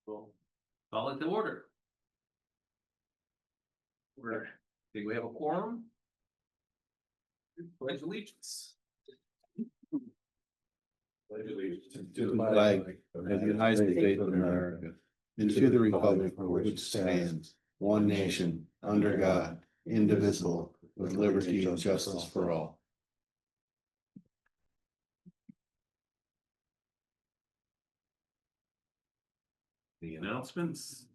We'll call it to order. Think we have a quorum? Pledge allegiance. Pledge allegiance To the flag of the United States of America, and to the republic for which it stands, one nation, under God, indivisible, with liberty and justice for all. The announcements.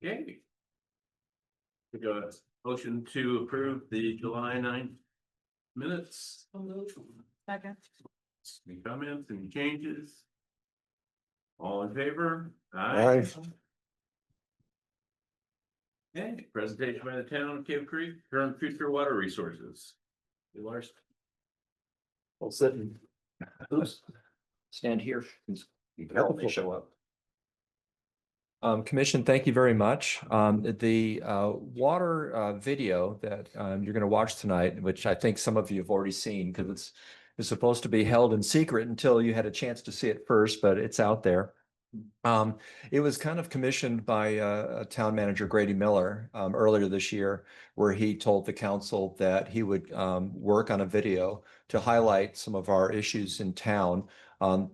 Okay. We got a motion to approve the July 9th minutes. Second. Any comments, any changes? All in favor? Aye. Okay, presentation by the town of Cave Creek, current future water resources. Hey, Lars. Well, sit and oops, stand here. Help me show up. Commission, thank you very much. The water video that you're going to watch tonight, which I think some of you have already seen because it's supposed to be held in secret until you had a chance to see it first, but it's out there. It was kind of commissioned by town manager Grady Miller earlier this year, where he told the council that he would work on a video to highlight some of our issues in town,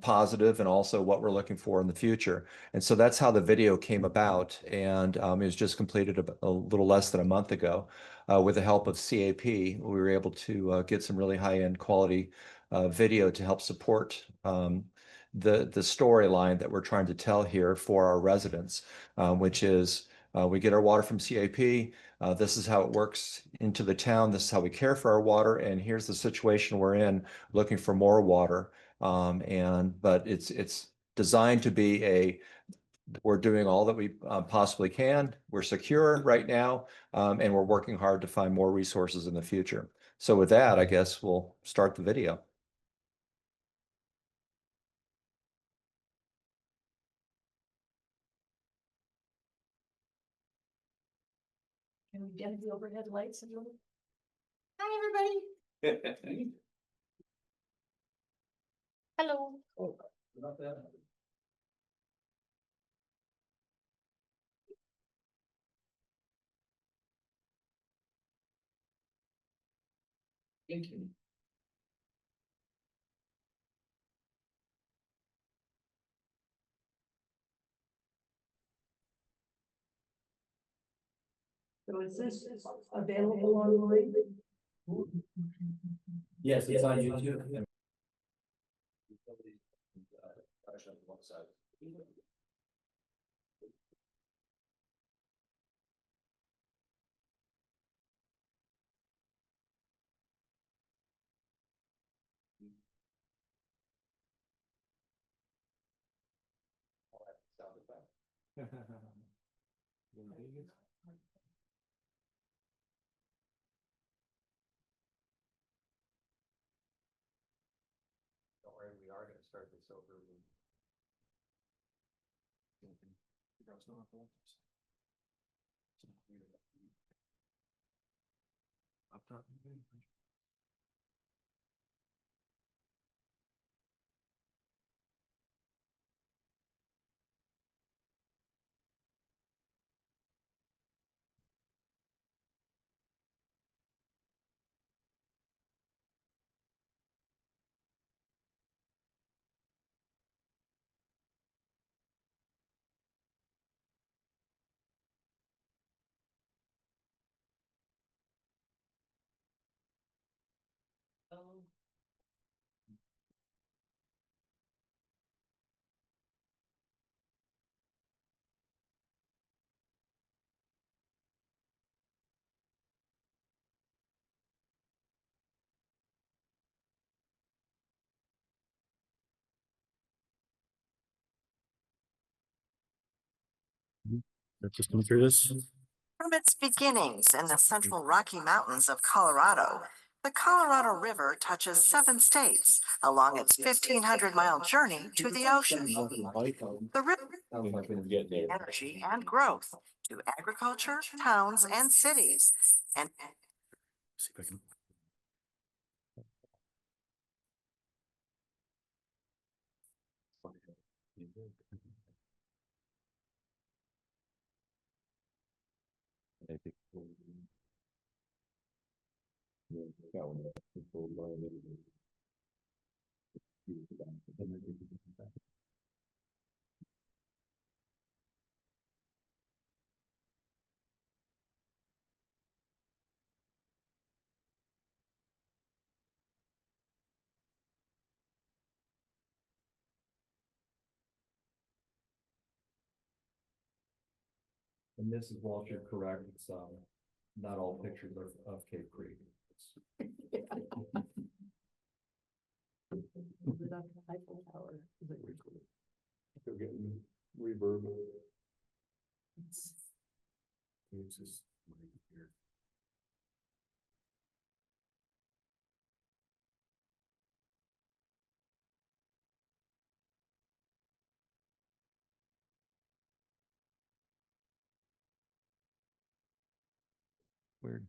positive and also what we're looking for in the future. And so that's how the video came about. And it was just completed a little less than a month ago. With the help of CAP, we were able to get some really high-end quality video to help support the storyline that we're trying to tell here for our residents, which is we get our water from CAP. This is how it works into the town. This is how we care for our water. And here's the situation we're in, looking for more water. But it's designed to be we're doing all that we possibly can. We're secure right now, and we're working hard to find more resources in the future. So with that, I guess we'll start the video. Can we dim the overhead lights a little? Hi, everybody. Hello. Oh, about that. Thank you. So is this available online? Yes, it's on YouTube. Don't worry, we are going to start this over. Up top. Just come through this. From its beginnings in the central Rocky Mountains of Colorado, the Colorado River touches 7 states along its 1,500-mile journey to the ocean. The river energy and growth to agriculture, towns, and cities. And See if I can. And this is Walter, correct, it's not all pictures of Cape Creek. Eiffel Tower. They're getting reverb. Weird.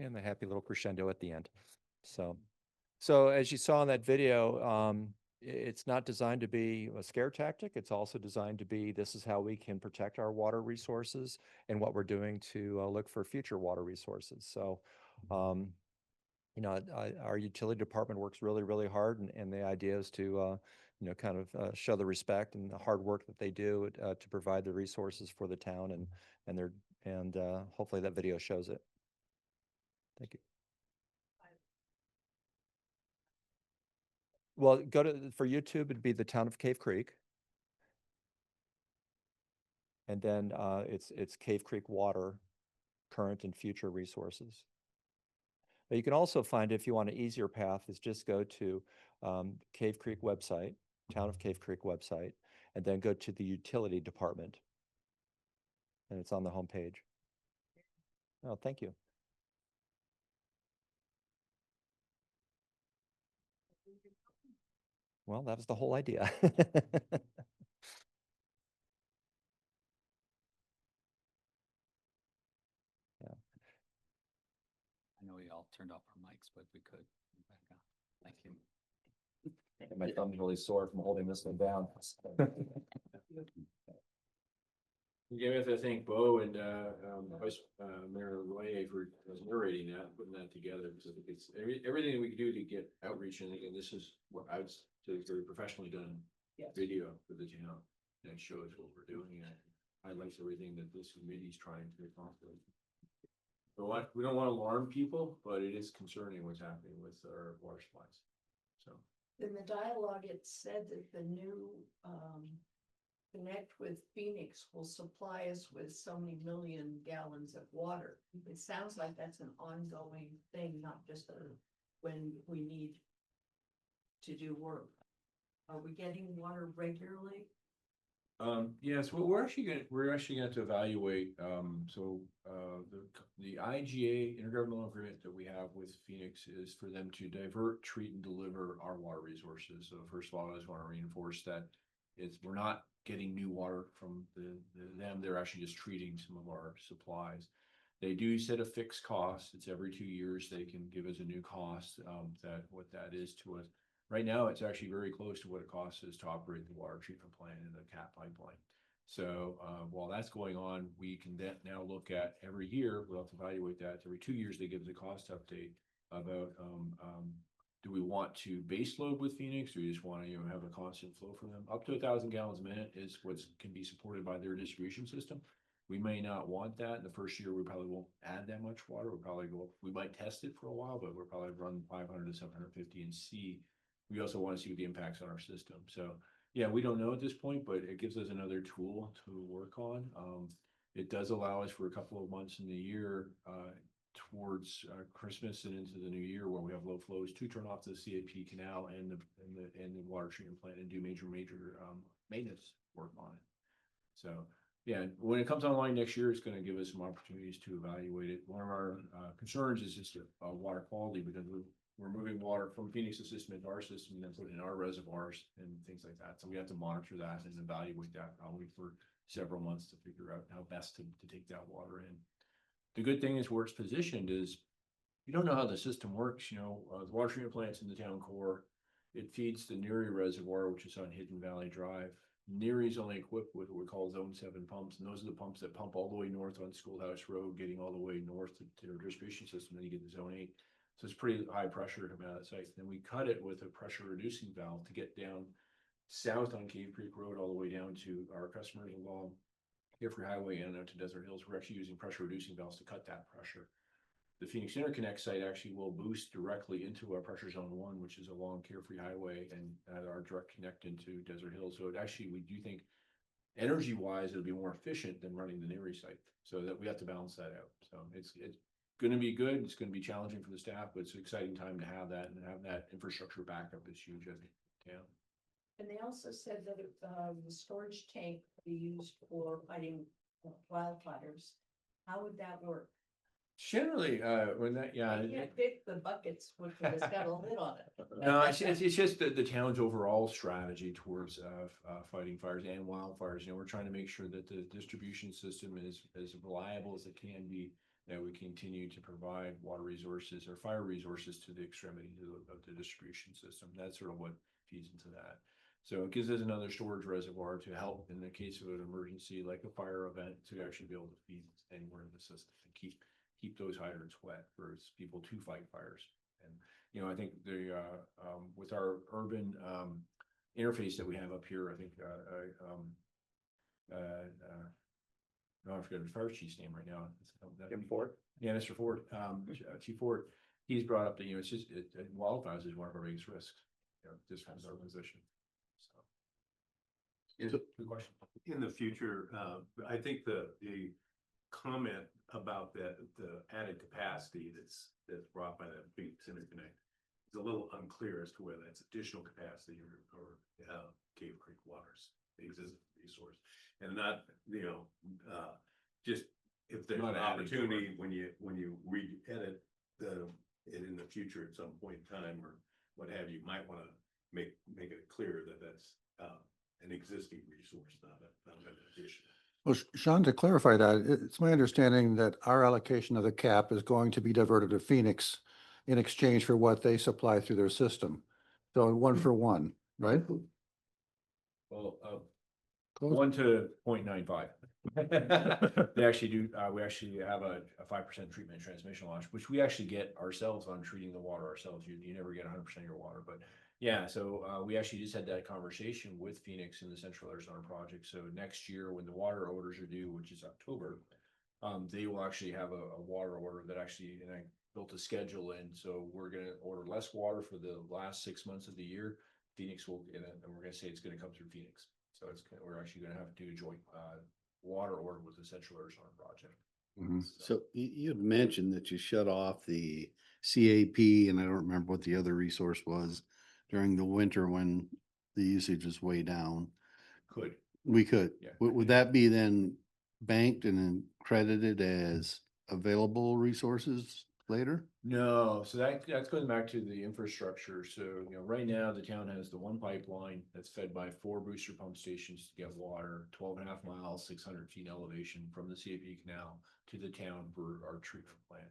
and the happy little crescendo at the end. So as you saw in that video, it's not designed to be a scare tactic. It's also designed to be, this is how we can protect our water resources and what we're doing to look for future water resources. So, you know, our utility department works really, really hard, and the idea is to, you know, kind of show the respect and the hard work that they do to provide the resources for the town, and hopefully that video shows it. Thank you. Well, go to, for YouTube, it'd be the town of Cave Creek. And then it's Cave Creek Water, current and future resources. But you can also find, if you want an easier path, is just go to Cave Creek website, town of Cave Creek website, and then go to the utility department. And it's on the homepage. Oh, thank you. Well, that was the whole idea. I know we all turned off our mics, but we could. Back on. Thank you. My thumb's really sore from holding this one down. You have to thank Bo and Vice Mayor Roy for narrating that, putting that together, because I think it's everything that we can do to get outreach, and again, this is what I would say is very professionally done video for the town that shows what we're doing and highlights everything that this committee is trying to accomplish. But what, we don't want to alarm people, but it is concerning what's happening with our water supplies. So In the dialogue, it said that the new Connect with Phoenix will supply us with so many million gallons of water. It sounds like that's an ongoing thing, not just when we need to do work. Are we getting water regularly? yes, well, we're actually gonna have to evaluate, the IGA intergovernmental agreement that we have with Phoenix is for them to divert, treat, and deliver our water resources. So first of all, I just want to reinforce that we're not getting new water from them. They're actually just treating some of our supplies. They do set a fixed cost. It's every 2 years they can give us a new cost, what that is to us. Right now, it's actually very close to what it costs us to operate the water treatment plant and the CAT pipeline. So while that's going on, we can then now look at every year, we'll have to evaluate that. Every 2 years, they give us a cost update about do we want to base load with Phoenix, or do we just want to have a constant flow from them? Up to 1,000 gallons a minute is what can be supported by their distribution system. We may not want that. In the first year, we probably won't add that much water. We might test it for a while, but we'll probably run 500 to 750 and see. We also want to see what the impacts on our system. So yeah, we don't know at this point, but it gives us another tool to work on. It does allow us for a couple of months in the year towards Christmas and into the new year, where we have low flows, to turn off the CAP canal and the water treatment plant and do major maintenance work on it. So yeah, when it comes online next year, it's going to give us some opportunities to evaluate it. One of our concerns is just water quality, because we're moving water from Phoenix's system into our system and then put it in our reservoirs and things like that. So we have to monitor that and evaluate that probably for several months to figure out how best to take that water in. The good thing is where it's positioned is, you don't know how the system works. The water treatment plant's in the town core. It feeds the Neary Reservoir, which is on Hidden Valley Drive. Neary's only equipped with what we call Zone 7 pumps, and those are the pumps that pump all the way north on Schoolhouse Road, getting all the way north to their distribution system. Then you get to Zone 8. So it's pretty high pressure coming out of that site. Then we cut it with a pressure reducing valve to get down south on Cave Creek Road all the way down to our customers along Carefree Highway and out to Desert Hills. We're actually using pressure reducing valves to cut that pressure. The Phoenix Interconnect site actually will boost directly into our pressure zone 1, which is along Carefree Highway and our direct connect into Desert Hills. So we do think energy wise, it'll be more efficient than running the Neary site. So that we have to balance that out. So it's going to be good. It's going to be challenging for the staff, but it's an exciting time to have that, and have that infrastructure backup is huge, I think. Yeah. And they also said that the storage tank be used for fighting wildfires. How would that work? Generally, when that, yeah. You can't pick the buckets which has got a lid on it. No, it's just the town's overall strategy towards fighting fires and wildfires. We're trying to make sure that the distribution system is as reliable as it can be. that we continue to provide water resources or fire resources to the extremities of the distribution system. That's sort of what feeds into that. So it gives us another storage reservoir to help in the case of an emergency, like a fire event, to actually be able to feed anywhere in the system and keep those hydrants wet for people to fight fires. And, you know, I think with our urban, interface that we have up here, I think, no, I forget the fire chief's name right now. Jim Ford? Yeah, Mr. Ford, Chief Ford, he's brought up that, you know, it's just, wildfires is one of our biggest risks, you know, just from our position. So. Good question. In the future, I think the comment about the added capacity that's brought by that big interconnect is a little unclear as to whether that's additional capacity or Cave Creek waters, the existing resource. And not, you know, just if there's Not an adding to opportunity when you re-edit it in the future at some point in time or what have you, might want to make it clear that that's an existing resource, not an addition. Well, Sean, to clarify that, it's my understanding that our allocation of the cap is going to be diverted to Phoenix in exchange for what they supply through their system. So 1-for-1, right? Well, Close. 1 to 0.95. They actually do, we actually have a 5% treatment and transmission launch, which we actually get ourselves on treating the water ourselves. You never get 100% of your water, but yeah, so we actually just had that conversation with Phoenix in the Central Arizona project. So next year, when the water orders are due, which is October, they will actually have a water order that actually, and I built a schedule in, so we're gonna order less water for the last 6 months of the year. Phoenix will, and we're gonna say it's gonna come through Phoenix. So we're actually gonna have to do a joint water order with the Central Arizona project. So you had mentioned that you shut off the CAP, and I don't remember what the other resource was during the winter when the usage is way down. Could. We could. Yeah. Would that be then banked and then credited as available resources later? No, so that's going back to the infrastructure. So, you know, right now the town has the one pipeline that's fed by 4 booster pump stations to get water, 12.5 miles, 600 feet elevation from the CAP canal to the town for our treatment plant.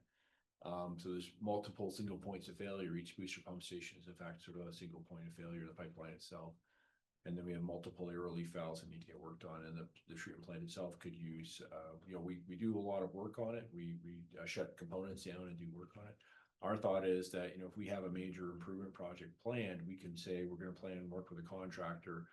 So there's multiple single points of failure. Each booster pump station is in fact sort of a single point of failure, the pipeline itself. And then we have multiple air relief valves that need to get worked on, and the treatment plant itself could use, you know, we do a lot of work on it. We shut components down and do work on it. Our thought is that, you know, if we have a major improvement project planned, we can say we're going to plan and work with a contractor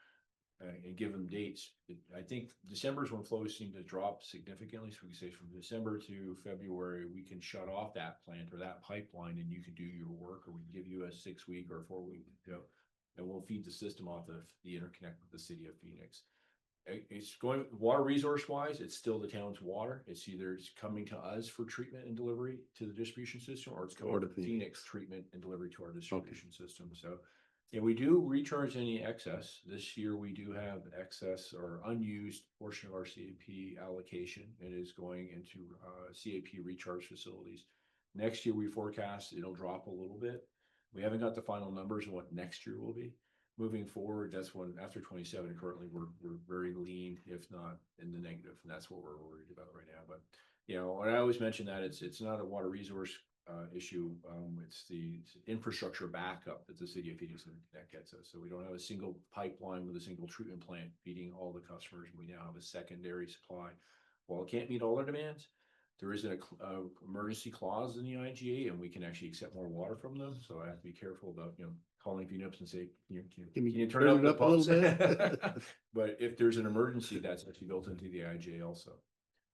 and give them dates. I think December is when flows seem to drop significantly. So we can say from December to February, we can shut off that plant or that pipeline and you can do your work, or we can give you a 6-week or 4-week, you know, and we'll feed the system off of the interconnect with the city of Phoenix. It's going water resource wise, it's still the town's water. It's either it's coming to us for treatment and delivery to the distribution system, or it's going to Phoenix treatment and delivery to our distribution system. So yeah, we do recharge any excess. This year we do have excess or unused portion of our CAP allocation. It is going into CAP recharge facilities. Next year we forecast it'll drop a little bit. We haven't got the final numbers of what next year will be. Moving forward, that's when after 27, currently we're very lean, if not in the negative, and that's what we're worried about right now. But you know, and I always mention that it's not a water resource issue. It's the infrastructure backup that the city of Phoenix that gets us. So we don't have a single pipeline with a single treatment plant feeding all the customers. We now have a secondary supply. While it can't meet all our demands, there is an emergency clause in the IGA, and we can actually accept more water from them. So I have to be careful about, you know, calling Phoenix and say, can you turn up the a little pumps? bit? But if there's an emergency, that's actually built into the IGA also.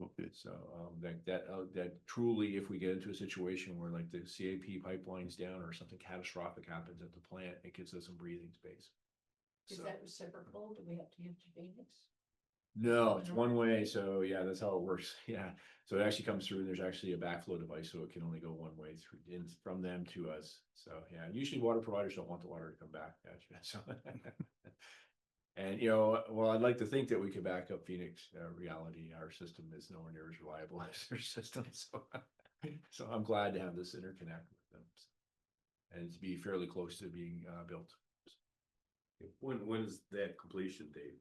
Okay. So that truly, if we get into a situation where like the CAP pipeline's down or something catastrophic happens at the plant, it gives us some breathing space. Is So- that reciprocal? Do we have to give to Phoenix? No, it's one way. So yeah, that's how it works. Yeah. So it actually comes through and there's actually a backflow device. So it can only go one way through in from them to us. So yeah, usually water providers don't want the water to come back. Actually. So and you know, well, I'd like to think that we could back up Phoenix reality. Our system is nowhere near as reliable as their system. So I'm glad to have this interconnect with them and to be fairly close to being built. When is that completion date?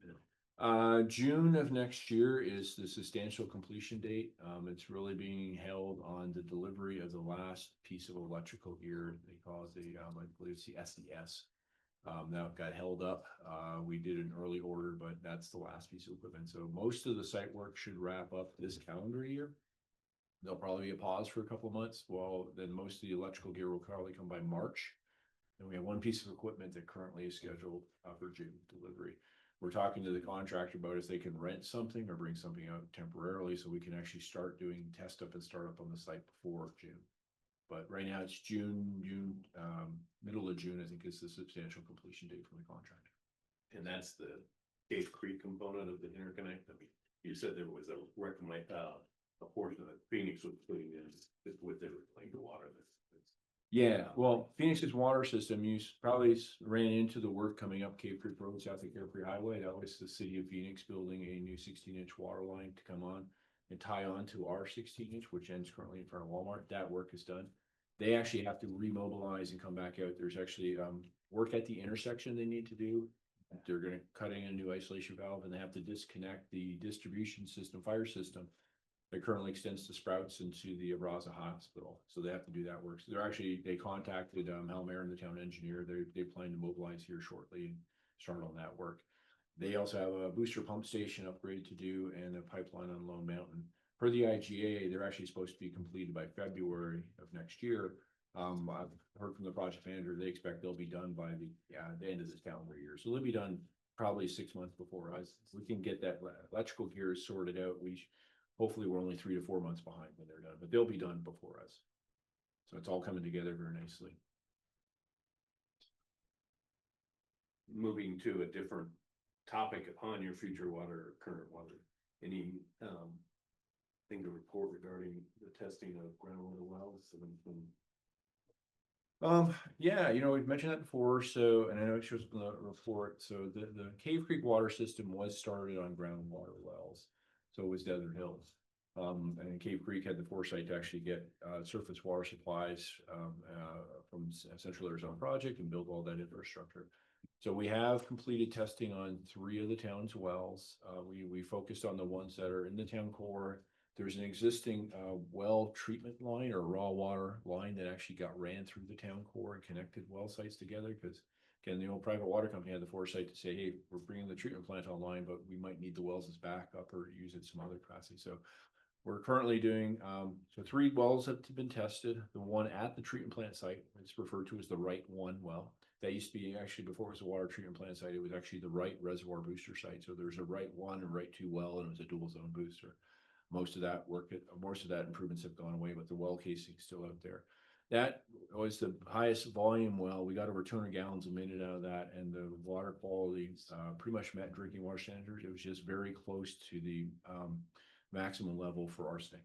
June of next year is the substantial completion date. It's really being held on the delivery of the last piece of electrical gear. They call it the, I believe it's the SDS. That got held up. We did an early order, but that's the last piece of equipment. So most of the site work should wrap up this calendar year. There'll probably be a pause for a couple of months. Well, then most of the electrical gear will probably come by March. And we have one piece of equipment that currently is scheduled for June delivery. We're talking to the contractor about if they can rent something or bring something out temporarily so we can actually start doing test up and start up on the site before June. But right now it's middle of June, I think is the substantial completion date from the contractor. And that's the Cave Creek component of the interconnect. I mean, you said there was a portion of Phoenix was putting in with their reclaimed water. Yeah, well, Phoenix's water system, you probably ran into the work coming up Cave Creek Road, south of Cave Creek Highway. That was the city of Phoenix building a new 16-inch water line to come on and tie on to our 16-inch, which ends currently in front of Walmart. That work is done. They actually have to remobilize and come back out. There's actually work at the intersection they need to do. They're going to cut in a new isolation valve and they have to disconnect the distribution system, fire system that currently extends to Sprouts into the Abraza Hospital. So they have to do that work. So they contacted Hal Marin, the town engineer. They plan to mobilize here shortly and start on that work. They also have a booster pump station upgrade to do and a pipeline on Lone Mountain. Per the IGA, they're actually supposed to be completed by February of next year. I've heard from the project manager, they expect they'll be done by the end of this calendar year. So they'll be done probably 6 months before us. We can get that electrical gear sorted out. Hopefully we're only 3 to 4 months behind when they're done, but they'll be done before us. So it's all coming together very nicely. Moving to a different topic upon your future water or current water, any thing to report regarding the testing of groundwater wells? Yeah, we've mentioned that before. So, and I know it shows up in the report. So the Cave Creek water system was started on groundwater wells. So it was Desert Hills. And Cave Creek had the foresight to actually get surface water supplies from Central Arizona Project and build all that infrastructure. So we have completed testing on 3 of the town's wells. We focused on the ones that are in the town core. There's an existing well treatment line or raw water line that actually got ran through the town core and connected well sites together because again, the old private water company had the foresight to say, hey, we're bringing the treatment plant online, but we might need the wells as backup or use it some other capacity. So we're currently doing, so 3 wells have been tested. The one at the treatment plant site is referred to as the Right 1 well. That used to be actually, before it was a water treatment plant site, it was actually the Right reservoir booster site. So there's a Right 1 and Right 2 well, and it was a dual zone booster. Most of that improvements have gone away, but the well casing is still out there. That was the highest volume well. We got over 200 gallons a minute out of that, and the water quality pretty much met drinking water standards. It was just very close to the maximum level for arsenic.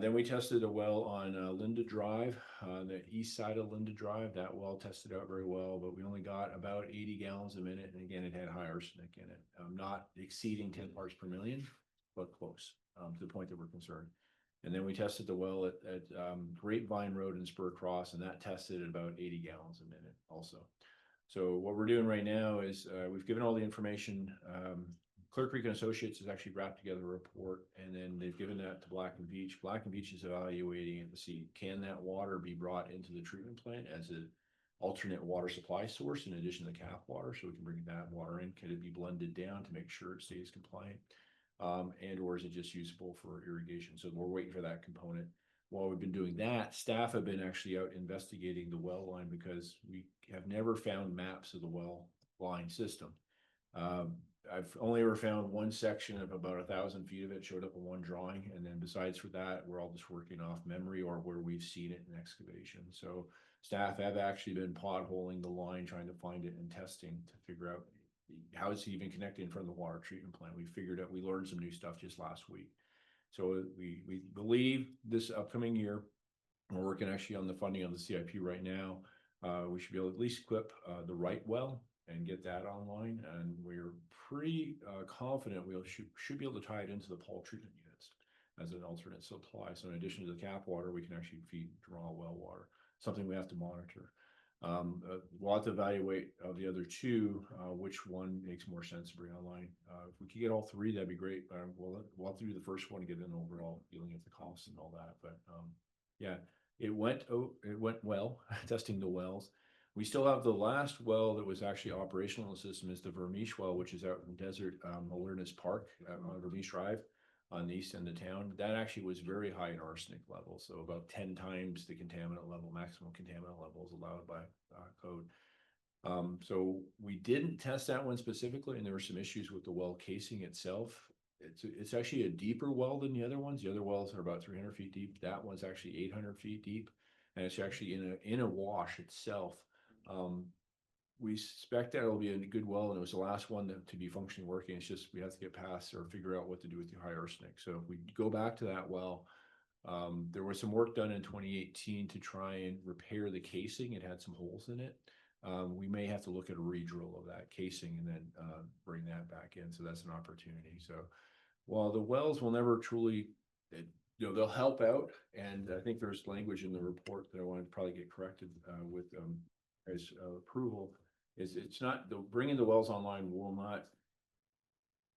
Then we tested a well on Linda Drive, the east side of Linda Drive. That well tested out very well, but we only got about 80 gallons a minute. And again, it had high arsenic in it, not exceeding 10 parts per million, but close to the point that we're concerned. And then we tested the well at Grapevine Road and Spur Cross, and that tested at about 80 gallons a minute also. So what we're doing right now is we've given all the information. Clear Creek and Associates has actually wrapped together a report, and then they've given that to Black and Beach. Black and Beach is evaluating it to see, can that water be brought into the treatment plant as an alternate water supply source in addition to CAF water, so we can bring that water in. Can it be blended down to make sure it stays compliant? And or is it just usable for irrigation? So we're waiting for that component. While we've been doing that, staff have been actually out investigating the well line because we have never found maps of the well line system. I've only ever found one section of about 1,000 feet of it showed up in one drawing. And then besides for that, we're all just working off memory or where we've seen it in excavation. So staff have actually been potholing the line, trying to find it and testing to figure out how it's even connected in front of the water treatment plant. We figured out, we learned some new stuff just last week. So we believe this upcoming year, we're working actually on the funding on the CIP right now. We should be able to at least equip the right well and get that online. And we're pretty confident we should be able to tie it into the Paul treatment units as an alternate supply. So in addition to the CAP water, we can actually feed draw well water, something we have to monitor. We'll have to evaluate of the other two, which one makes more sense to bring online. If we could get all three, that'd be great. We'll have to do the first one to get an overall feeling of the costs and all that, but, yeah, it went well, testing the wells. We still have the last well that was actually operational in the system is the Vermeesh well, which is out in Desert, Wilderness Park, on Vermeesh Drive on the east end of town. That actually was very high in arsenic levels, so about 10 times the contaminant level, maximum contaminant levels allowed by code. So we didn't test that one specifically, and there were some issues with the well casing itself. It's actually a deeper well than the other ones. The other wells are about 300 feet deep. That one's actually 800 feet deep, and it's actually in a wash itself. We suspect that it'll be a good well, and it was the last one to be functioning working. It's just we have to get past or figure out what to do with the high arsenic. So if we go back to that well, there was some work done in 2018 to try and repair the casing. It had some holes in it. We may have to look at a re-drill of that casing and then bring that back in. So that's an opportunity. So while the wells will never truly, they'll help out. And I think there's language in the report that I want to probably get corrected with as approval. It's not bringing the wells online will not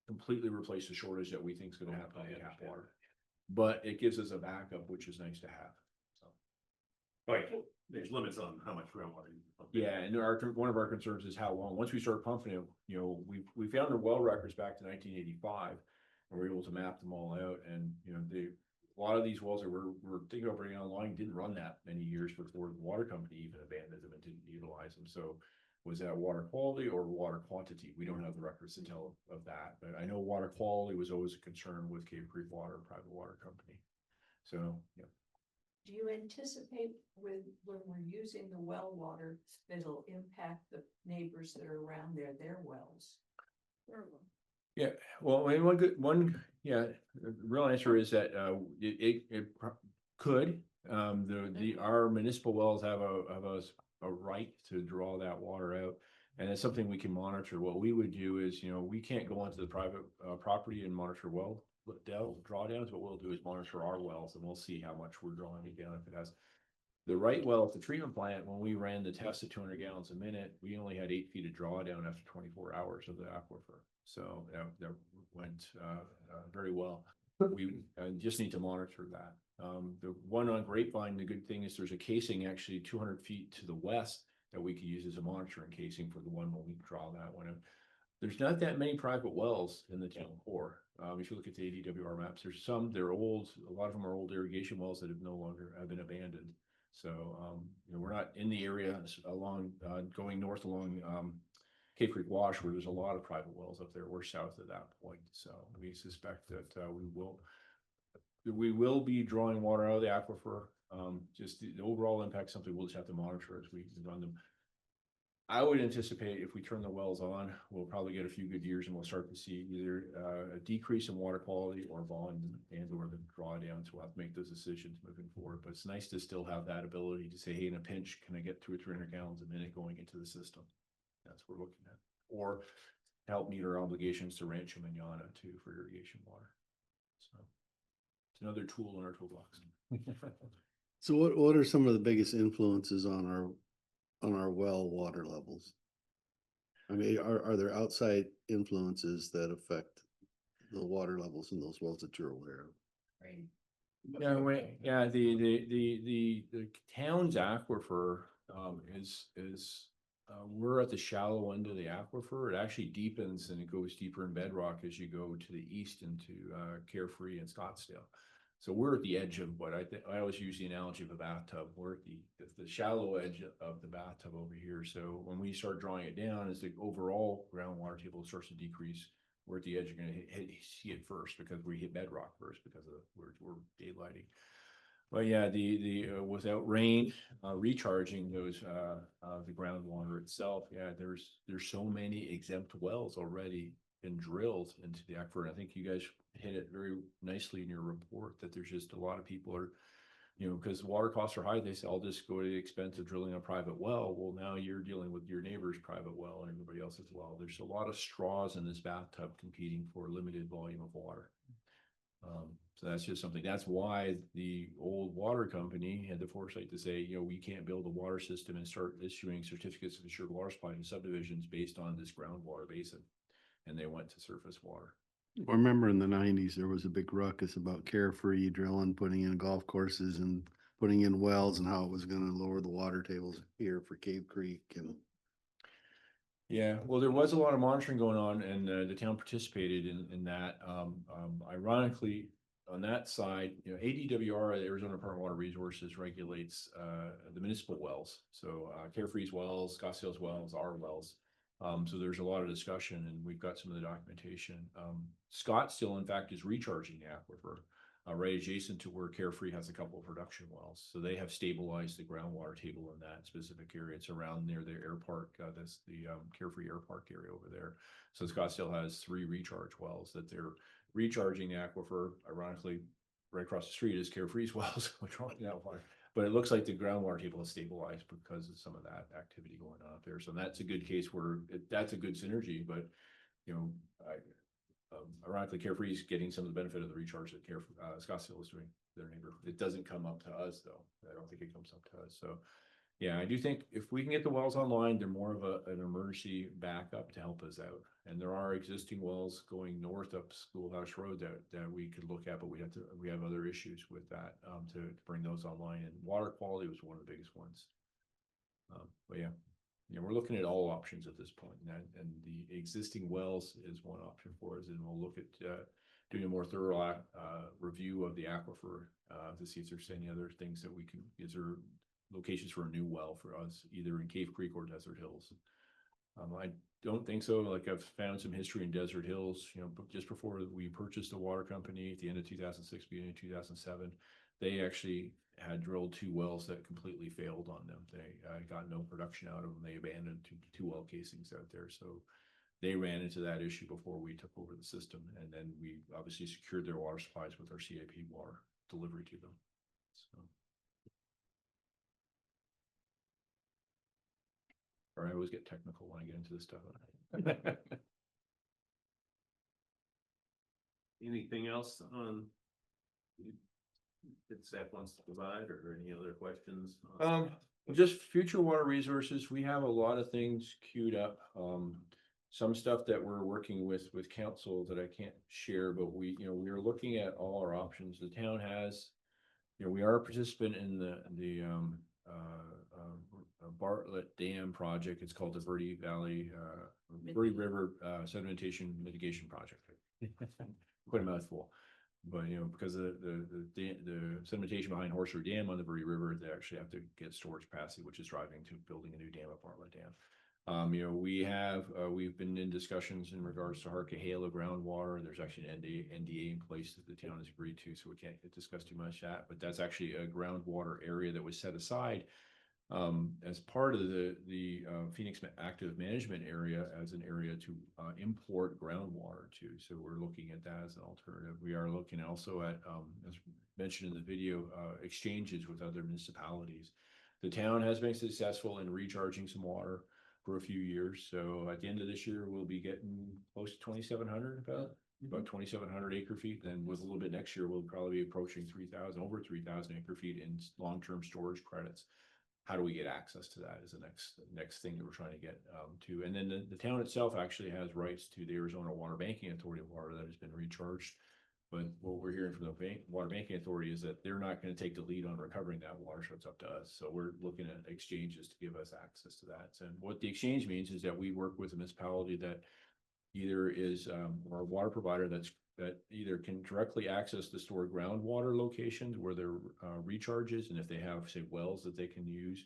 completely replace the shortage that we think is going to happen in tap water, but it gives us a backup, which is nice to have. So. Right, there's limits on how much groundwater. Yeah, and one of our concerns is how long. Once we start pumping it, we found the well records back to 1985, and we were able to map them all out. And a lot of these wells that we're thinking about bringing online didn't run that many years before the water company even abandoned them and didn't utilize them. So was that water quality or water quantity? We don't have the records to tell of that, but I know water quality was always a concern with Cave Creek Water, a private water company. So, yeah. Do you anticipate when we're using the well water, that it'll impact the neighbors that are around their wells? Yeah, well, I mean, the real answer is that it could. Our municipal wells have a right to draw that water out, and it's something we can monitor. What we would do is, we can't go onto the private property and monitor well drawdowns. What we'll do is monitor our wells, and we'll see how much we're drawing it down. If it has the right well at the treatment plant, when we ran the test at 200 gallons a minute, we only had 8 feet of drawdown after 24 hours of the aquifer. So that went very well. We just need to monitor that. The one on Grapevine, the good thing is there's a casing actually 200 feet to the west that we could use as a monitoring casing for the one when we draw that one. There's not that many private wells in the town core. If you look at the ADWR maps, there's some, they're old. A lot of them are old irrigation wells that have been abandoned. So, we're not in the area along, going north along Cave Creek Wash, where there's a lot of private wells up there. We're south of that point. So we suspect that we will be drawing water out of the aquifer. Just the overall impact, something we'll just have to monitor as we run them. I would anticipate if we turn the wells on, we'll probably get a few good years and we'll start to see either a decrease in water quality or volume and or the drawdown. So we'll have to make those decisions moving forward. But it's nice to still have that ability to say, hey, in a pinch, can I get 200 or 300 gallons a minute going into the system? That's what we're looking at. Or help meet our obligations to Rancho Manana too for irrigation water. So it's another tool in our toolbox. So what are some of the biggest influences on our well water levels? I mean, are there outside influences that affect the water levels in those wells that you're aware of? Right. The town's aquifer is we're at the shallow end of the aquifer. It actually deepens and it goes deeper in bedrock as you go to the east into Carefree and Scottsdale. So we're at the edge of what I always use the analogy of a bathtub. We're at the shallow edge of the bathtub over here. So when we start drawing it down, as the overall groundwater table starts to decrease, we're at the edge. You're going to see it first because we hit bedrock first because of we're daylighting. But yeah, the without rain, recharging those the groundwater itself. Yeah, there's so many exempt wells already been drilled into the aquifer. I think you guys hit it very nicely in your report that there's just a lot of people are, because water costs are high, they say, I'll just go to the expense of drilling a private well. Well, now you're dealing with your neighbor's private well and everybody else as well. There's a lot of straws in this bathtub competing for a limited volume of water. So that's just something, that's why the old water company had the foresight to say, you know, we can't build a water system and start issuing certificates of assured water supply to subdivisions based on this groundwater basin. And they went to surface water. I remember in the nineties, there was a big ruckus about Carefree drilling, putting in golf courses and putting in wells and how it was gonna lower the water tables here for Cave Creek and. Yeah, well, there was a lot of monitoring going on and the town participated in that. Ironically, on that side, you know, ADWR, the Arizona Department of Water Resources regulates the municipal wells. So Carefree's wells, Scottsdale's wells, our wells. So there's a lot of discussion and we've got some of the documentation. Scottsdale, in fact, is recharging the aquifer right adjacent to where Carefree has a couple of production wells. So they have stabilized the groundwater table in that specific area. It's around near the air park. That's the Carefree Air Park area over there. So Scottsdale has 3 recharge wells that they're recharging the aquifer. Ironically, right across the street is Carefree's wells, which are that water. But it looks like the groundwater table is stabilized because of some of that activity going on up there. So that's a good case where that's a good synergy. But you know, ironically, Carefree is getting some of the benefit of the recharge that Scottsdale is doing their neighbor. It doesn't come up to us though. I don't think it comes up to us. So yeah, I do think if we can get the wells online, they're more of an emergency backup to help us out. And there are existing wells going north up Schoolhouse Road that we could look at, but we have other issues with that to bring those online. And water quality was one of the biggest ones. But yeah. You know, we're looking at all options at this point, and the existing wells is one option for us, and we'll look at doing a more thorough review of the aquifer to see if there's any other things that we can. Is there locations for a new well for us, either in Cave Creek or Desert Hills? I don't think so. Like I've found some history in Desert Hills. You know, just before we purchased the water company at the end of 2006, beginning of 2007, they actually had drilled 2 wells that completely failed on them. They got no production out of them. They abandoned two well casings out there. So they ran into that issue before we took over the system. And then we obviously secured their water supplies with our CIP water delivery to them. So. Or I always get technical when I get into this stuff. Anything else on that staff wants to provide or any other questions? Just future water resources. We have a lot of things queued up. Some stuff that we're working with council that I can't share, but we're looking at all our options. The town has, we are a participant in the Bartlett Dam project. It's called the Verde River Sedimentation Mitigation Project. Quite a mouthful. But because of the sedimentation behind Horse River Dam on the Verde River, they actually have to get storage capacity, which is driving to building a new dam at Bartlett Dam. We've been in discussions in regards to Harquahala groundwater. There's actually an NDA in place that the town has agreed to, so we can't discuss too much that. But that's actually a groundwater area that was set aside as part of the Phoenix Active Management Area as an area to import groundwater to. So we're looking at that as an alternative. We are looking also at, as mentioned in the video, exchanges with other municipalities. The town has been successful in recharging some water for a few years. So at the end of this year, we'll be getting close to 2,700, about 2,700 acre feet. Then with a little bit next year, we'll probably be approaching 3,000, over 3,000 acre feet in long-term storage credits. How do we get access to that is the next thing that we're trying to get to. And then the town itself actually has rights to the Arizona Water Banking Authority of water that has been recharged. But what we're hearing from the Water Banking Authority is that they're not going to take the lead on recovering that water, so it's up to us. So we're looking at exchanges to give us access to that. And what the exchange means is that we work with a municipality that either is or a water provider that either can directly access the stored groundwater locations where their recharges, and if they have, say, wells that they can use,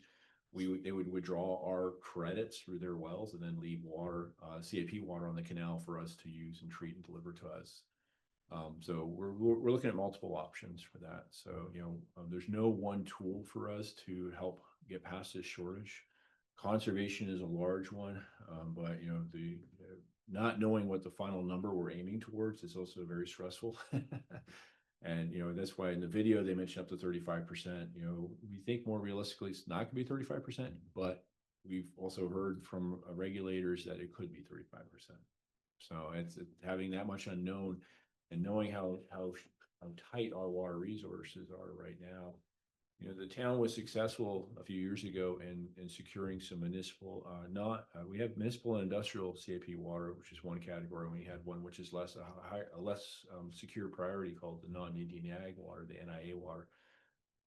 they would withdraw our credits through their wells and then leave water, CIP water on the canal for us to use and treat and deliver to us. So we're looking at multiple options for that. So there's no one tool for us to help get past this shortage. Conservation is a large one, but the not knowing what the final number we're aiming towards is also very stressful. And that's why in the video they mentioned up to 35%. We think more realistically it's not going to be 35%, but we've also heard from regulators that it could be 35%. So it's having that much unknown and knowing how tight our water resources are right now. You know, the town was successful a few years ago in securing some municipal, we have municipal and industrial CIP water, which is one category. We had one which is less, a less secure priority called the non-Indian ag water, the NIA water.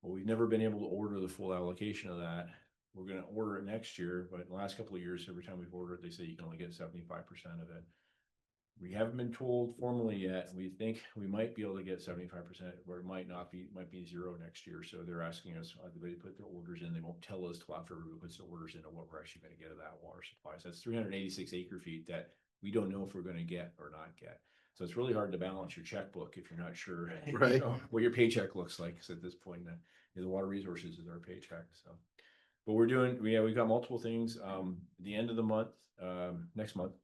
Well, we've never been able to order the full allocation of that. We're gonna order it next year, but in the last couple of years, every time we've ordered it, they say you can only get 75% of it. We haven't been told formally yet. We think we might be able to get 75%, or it might not be, might be zero next year. So they're asking us, they put their orders in. They won't tell us till after everybody puts their orders in of what we're actually gonna get of that water supply. So that's 386 acre feet that we don't know if we're gonna get or not get. So it's really hard to balance your checkbook if you're not sure you Right. know, what your paycheck looks like. Because at this point, the water resources is our paycheck. So, but we're doing, we've got multiple things. The end of the month, next month,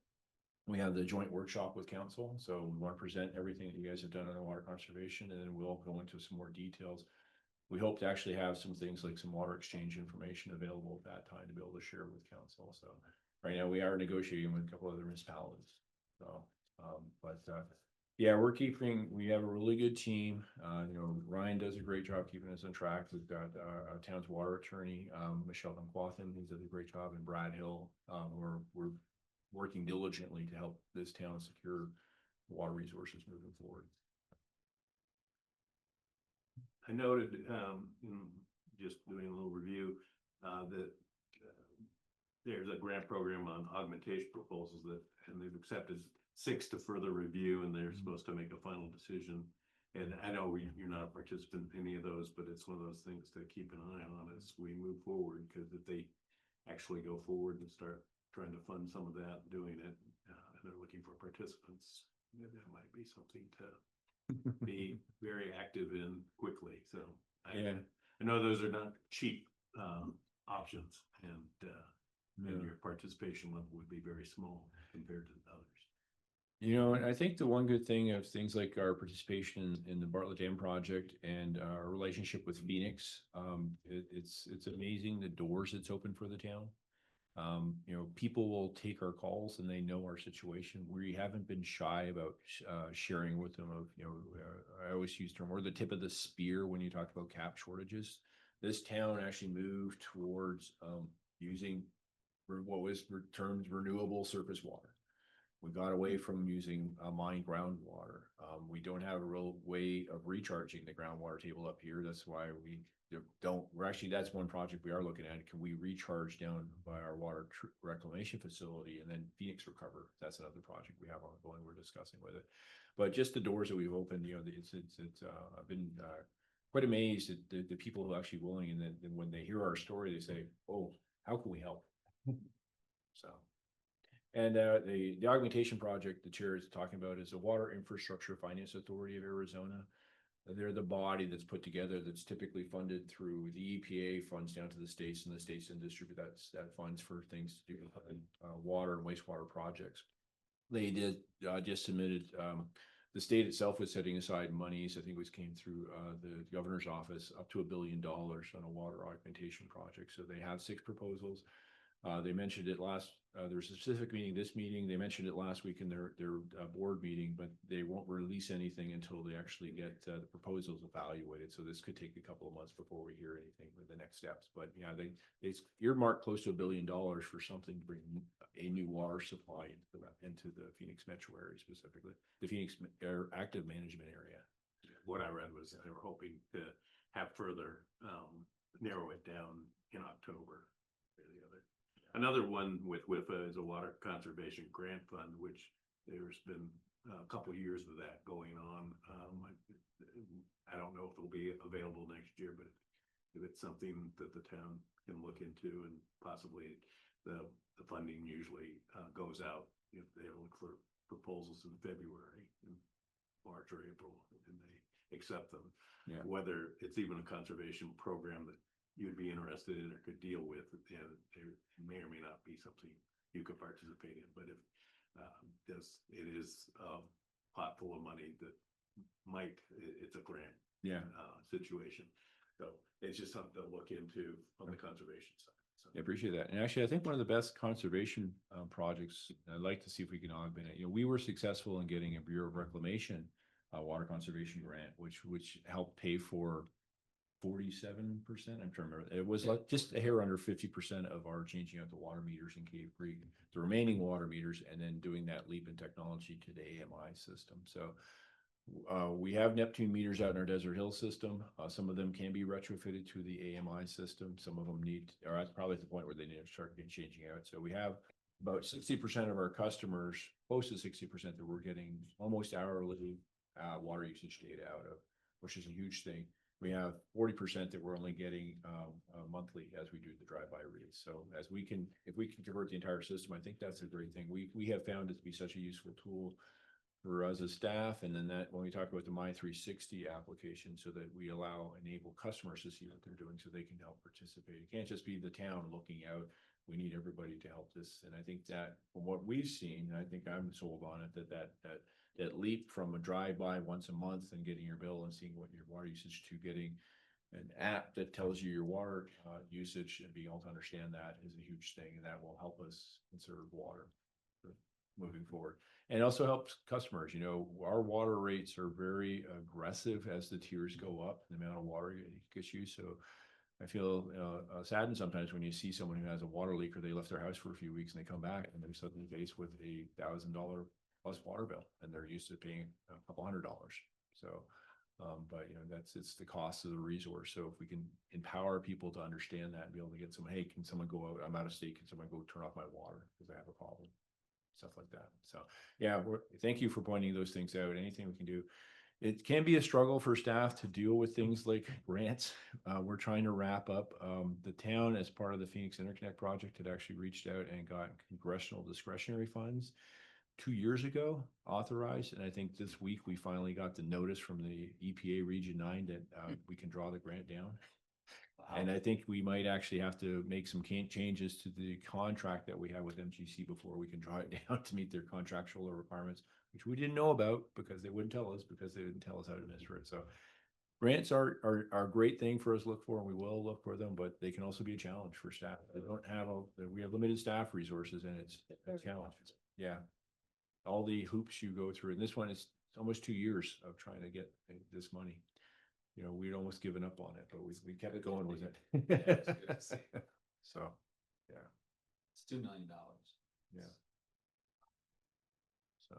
we have the joint workshop with council. So we want to present everything that you guys have done on water conservation, and then we'll go into some more details. We hope to actually have some things like some water exchange information available at that time to be able to share with council. So right now we are negotiating with a couple other municipalities. So, yeah, we have a really good team. You know, Ryan does a great job keeping us on track. We've got our town's water attorney, Michelle Dunquathan, who does a great job, and Brad Hill. We're working diligently to help this town secure water resources moving forward. I noted, in just doing a little review, that there's a grant program on augmentation proposals and they've accepted 6 to further review, and they're supposed to make a final decision. And I know you're not a participant in any of those, but it's one of those things to keep an eye on as we move forward, because if they actually go forward and start trying to fund some of that, doing it, and they're looking for participants, that might be something to be very active in quickly. So I know those are not cheap options, and your participation level would be very small compared to others. You know, and I think the one good thing of things like our participation in the Bartlett Dam project and our relationship with Phoenix, it's amazing the doors it's opened for the town. You know, people will take our calls and they know our situation. We haven't been shy about sharing with them of, you know, I always use the term, we're the tip of the spear when you talk about cap shortages. This town actually moved towards using what was termed renewable surface water. We got away from using mined groundwater. We don't have a real way of recharging the groundwater table up here. That's why that's one project we are looking at. Can we recharge down by our water reclamation facility and then Phoenix Recover? That's another project we have ongoing. We're discussing with it. But just the doors that we've opened, you know, I've been quite amazed at the people who are actually willing, and then when they hear our story, they say, "Oh, how can we help?" So. And the augmentation project the chair is talking about is the Water Infrastructure Finance Authority of Arizona. They're the body that's put together that's typically funded through the EPA funds down to the states, and the states then distribute that funds for things to do with water and wastewater projects. They did just submitted, the state itself was setting aside monies. I think it came through the governor's office up to $1 billion on a water augmentation project. So they have 6 proposals. They mentioned it there was a specific meeting, this meeting, they mentioned it last week in their board meeting, but they won't release anything until they actually get the proposals evaluated. So this could take a couple of months before we hear anything with the next steps. But yeah, they earmarked close to $1 billion for something to bring a new water supply into the Phoenix metro area, specifically the Phoenix active management area. What I read was they were hoping to have further narrow it down in October. Another one with WIFA is a water conservation grant fund, which there's been a couple of years of that going on. I don't know if it'll be available next year, but if it's something that the town can look into, and possibly the funding usually goes out if they look for proposals in February, in March or April, and they accept them. Yeah. Whether it's even a conservation program that you'd be interested in or could deal with, and there may or may not be something you could participate in. But if it is a pot full of money that it's a grant situation. So it's just something to look into on the conservation side. So. I appreciate that. And actually, I think one of the best conservation projects, I'd like to see if we can augment it. You know, we were successful in getting a Bureau of Reclamation water conservation grant, which helped pay for 47%. I'm trying to remember. It was like just a hair under 50% of our changing out the water meters in Cave Creek, the remaining water meters, and then doing that leap in technology to the AMI system. So we have Neptune meters out in our Desert Hill system. Some of them can be retrofitted to the AMI system. Some of them are at probably at the point where they need to start changing out. So we have about 60% of our customers, close to 60% that we're getting almost hourly water usage data out of, which is a huge thing. We have 40% that we're only getting monthly as we do the drive-by reads. So if we can convert the entire system, I think that's a great thing. We have found it to be such a useful tool for us as staff. And then that when we talk about the My360 application, so that we enable customers to see what they're doing so they can help participate. It can't just be the town looking out. We need everybody to help this. And I think that from what we've seen, I think I'm sold on it, that leap from a drive-by once a month and getting your bill and seeing what your water usage to getting an app that tells you your water usage and being able to understand that is a huge thing. And that will help us conserve water for moving forward. And also helps customers. You know, our water rates are very aggressive as the tiers go up, the amount of water gets used. So I feel saddened sometimes when you see someone who has a water leak or they left their house for a few weeks and they come back and they're suddenly faced with $1,000 plus water bill and they're used to paying a couple $100. So, but you know, it's the cost of the resource. So if we can empower people to understand that and be able to get someone, hey, can someone go out? I'm out of state. Can someone go turn off my water because I have a problem? Stuff like that. So yeah, thank you for pointing those things out. Anything we can do. It can be a struggle for staff to deal with things like grants. We're trying to wrap up. The town, as part of the Phoenix Interconnect project, had actually reached out and got congressional discretionary funds 2 years ago authorized. And I think this week we finally got the notice from the EPA Region 9 that we can draw the grant down. And I think we might actually have to make some changes to the contract that we have with MGC before we can draw it down to meet their contractual requirements, which we didn't know about because they wouldn't tell us because they didn't tell us how to administer it. So grants are a great thing for us to look for, and we will look for them, but they can also be a challenge for staff. They don't have we have limited staff resources, and it's a challenge. Yeah. All the hoops you go through, and this one is almost 2 years of trying to get this money. You know, we'd almost given up on it, but we kept it going with it. So, yeah. It's $2 million. Yeah. So.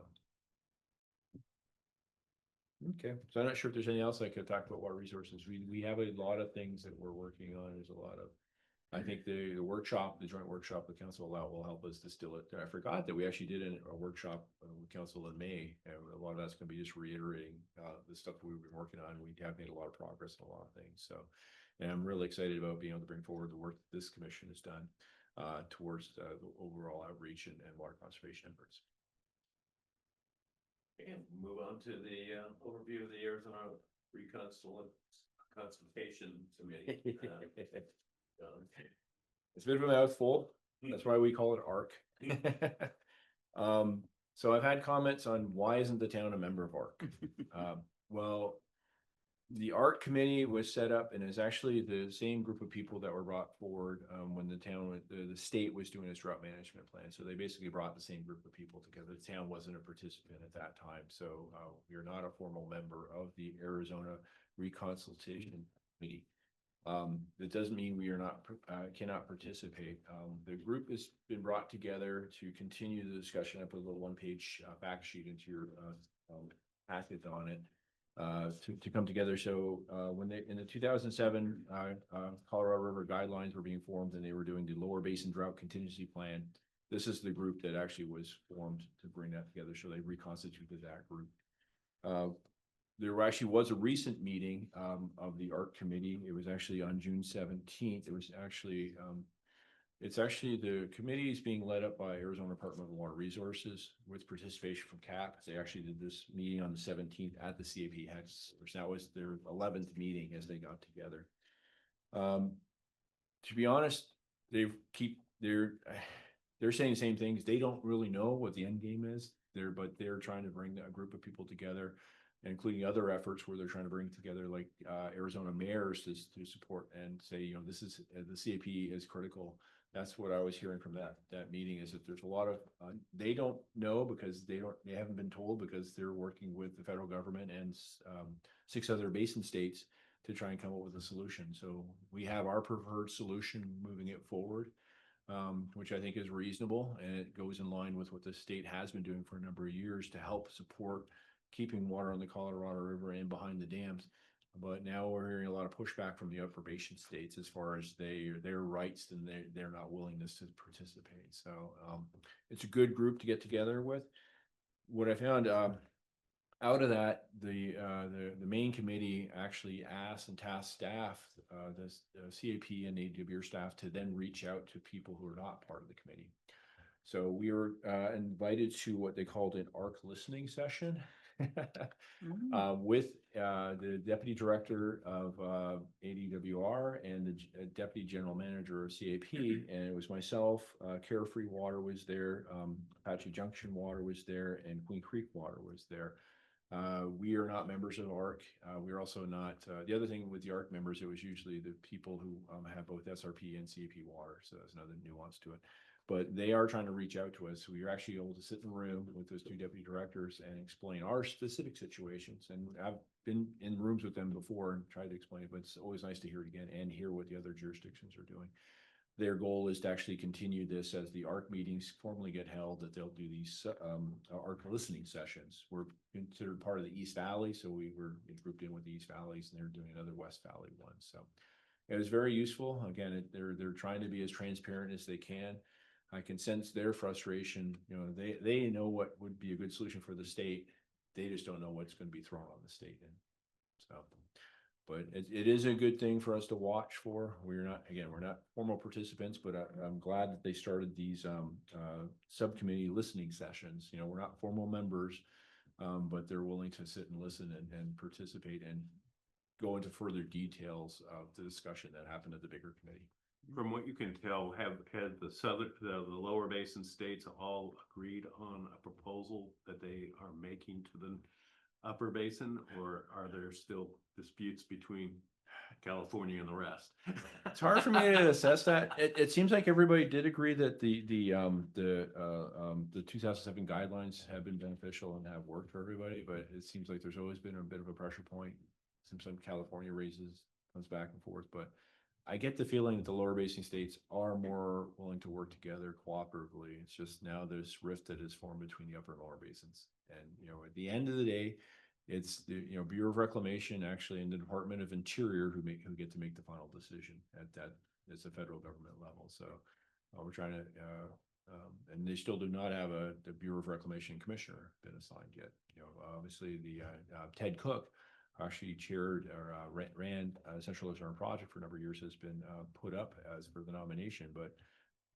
Okay, so I'm not sure if there's anything else I could talk about water resources. We have a lot of things that we're working on. There's a lot of, I think the workshop, the joint workshop with council will help us distill it. I forgot that we actually did a workshop with council in May. And a lot of that's going to be just reiterating the stuff that we've been working on. We have made a lot of progress on a lot of things. So, and I'm really excited about being able to bring forward the work that this commission has done towards the overall outreach and water conservation efforts. And move on to the overview of the Arizona Consultation Committee. It's a bit of a mouthful. That's why we call it ARC. So I've had comments on why isn't the town a member of ARC? Well, the ARC committee was set up and is actually the same group of people that were brought forward when the state was doing its drought management plan. So they basically brought the same group of people together. The town wasn't a participant at that time. So we are not a formal member of the Arizona Reconsultation Committee. That doesn't mean we are not cannot participate. The group has been brought together to continue the discussion. I put a little one-page fact sheet into your packet on it to come together. So when they in the 2007 Colorado River guidelines were being formed and they were doing the Lower Basin Drought Contingency Plan, this is the group that actually was formed to bring that together. So they reconstituted that group. There actually was a recent meeting of the ARC committee. It was actually on June 17th. It was actually, the committee is being led up by Arizona Department of Water Resources with participation from CAP. They actually did this meeting on the 17th at the CAP headquarters. That was their 11th meeting as they got together. To be honest, they're saying the same things. They don't really know what the end game is there, but they're trying to bring a group of people together, including other efforts where they're trying to bring together like Arizona mayors to support and say, you know, this is the CAP is critical That's what I was hearing from that meeting, is that there's a lot of, they don't know because they haven't been told, because they're working with the federal government and 6 other basin states to try and come up with a solution. So we have our preferred solution moving it forward, which I think is reasonable, and it goes in line with what the state has been doing for a number of years to help support keeping water on the Colorado River and behind the dams. But now we're hearing a lot of pushback from the upper basin states as far as their rights and their not willingness to participate. So it's a good group to get together with. What I found out of that, the main committee actually asked and tasked staff, the CAP and AWR staff, to then reach out to people who are not part of the committee. So we were invited to what they called an ARC listening session. With the deputy director of ADWR and the deputy general manager of CAP, and it was myself. Carefree Water was there, Apache Junction Water was there, and Queen Creek Water was there. We are not members of ARC. We're also not, the other thing with the ARC members, it was usually the people who have both SRP and CAP water, so that's another nuance to it. But they are trying to reach out to us. We are actually able to sit in the room with those 2 deputy directors and explain our specific situations. And I've been in rooms with them before and tried to explain it, but it's always nice to hear it again and hear what the other jurisdictions are doing. Their goal is to actually continue this as the ARC meetings formally get held, that they'll do these ARC listening sessions. We're considered part of the East Valley, so we were grouped in with the East Valleys, and they're doing another West Valley one. So it was very useful. Again, they're trying to be as transparent as they can. I can sense their frustration. You know, they know what would be a good solution for the state. They just don't know what's going to be thrown on the state. And so, but it is a good thing for us to watch for. We're not formal participants, but I'm glad that they started these subcommittee listening sessions. You know, we're not formal members, but they're willing to sit and listen and participate and go into further details of the discussion that happened at the bigger committee. From what you can tell, have the lower basin states all agreed on a proposal that they are making to the upper basin, or are there still disputes between California and the rest? It's hard for me to assess that. It seems like everybody did agree that the 2007 guidelines have been beneficial and have worked for everybody, but it seems like there's always been a bit of a pressure point. Some California comes back and forth, but I get the feeling that the lower basin states are more willing to work together cooperatively. It's just now this rift that is formed between the upper and lower basins. And, you know, at the end of the day, it's the, you know, Bureau of Reclamation actually and the Department of Interior who get to make the final decision at that. It's a federal government level. So we're trying to, and they still do not have the Bureau of Reclamation commissioner been assigned yet. You know, obviously the Ted Cook, actually chaired or ran Central Luzerne Project for a number of years, has been put up as for the nomination. But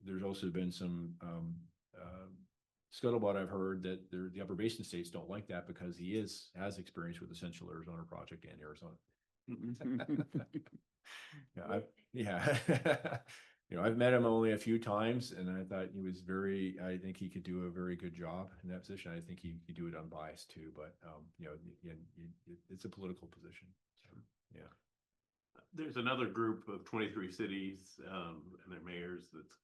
there's also been some scuttlebutt I've heard that the upper basin states don't like that because he has experience with the Central Arizona Project and Arizona. You know, I've met him only a few times, and I thought he was I think he could do a very good job in that position. I think he could do it unbiased too, but you know, it's a political position. So, yeah. There's another group of 23 cities and their mayors that's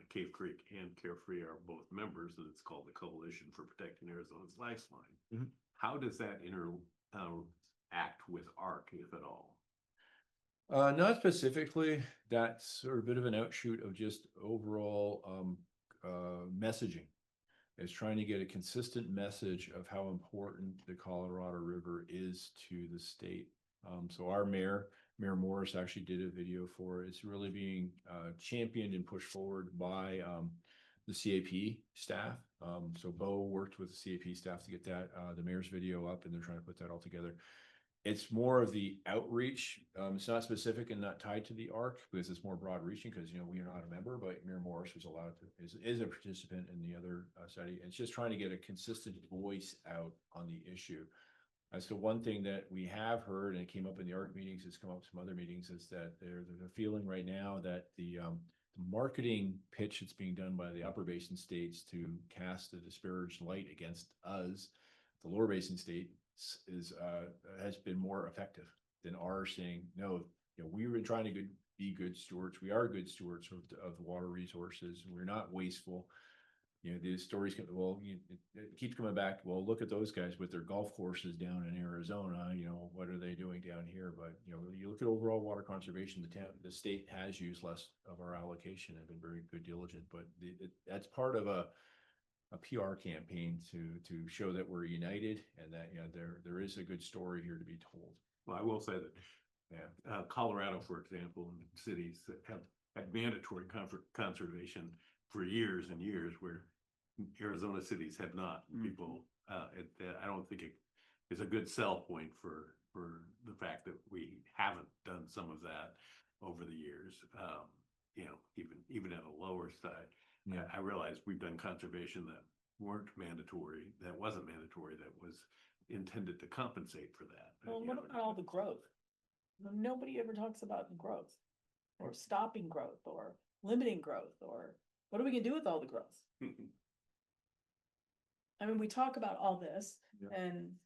Cave Creek and Carefree are both members, and it's called the Coalition for Protecting Arizona's Lifeline. Mhm. How does that interact with ARC, if at all? Not specifically. That's sort of a bit of an outshoot of just overall messaging. It's trying to get a consistent message of how important the Colorado River is to the state. So our Mayor Morris actually did a video for it. It's really being championed and pushed forward by the CAP staff. So Bo worked with the CAP staff to get that the mayor's video up, and they're trying to put that all together. It's more of the outreach. It's not specific and not tied to the ARC because it's more broad reaching because, you know, we are not a member, but Mayor Morris was allowed to, is a participant in the other study. It's just trying to get a consistent voice out on the issue. As to one thing that we have heard, and it came up in the ARC meetings, it's come up in some other meetings, is that there's a feeling right now that the marketing pitch that's being done by the upper basin states to cast a disparaged light against us, the lower basin state, has been more effective than ours saying, no, you know, we've been trying to be good stewards. We are good stewards of the water resources. We're not wasteful. You know, these stories, it keeps coming back. Well, look at those guys with their golf courses down in Arizona, you know, what are they doing down here? But, you know, you look at overall water conservation, the state has used less of our allocation and been very good diligent, but that's part of a PR campaign to show that we're united and that, you know, there is a good story here to be told. Well, I will say that, yeah, Colorado, for example, and cities that have had mandatory conservation for years and years, where Arizona cities have not. People, I don't think it is a good sell point for the fact that we haven't done some of that over the years. You know, even at a lower side. Yeah. I realize we've done conservation that wasn't mandatory, that was intended to compensate for that. Well, You what know, about all the growth? Nobody ever talks about growth or stopping growth or limiting growth, or what are we gonna do with all the growth? I mean, we talk about all this Yeah. and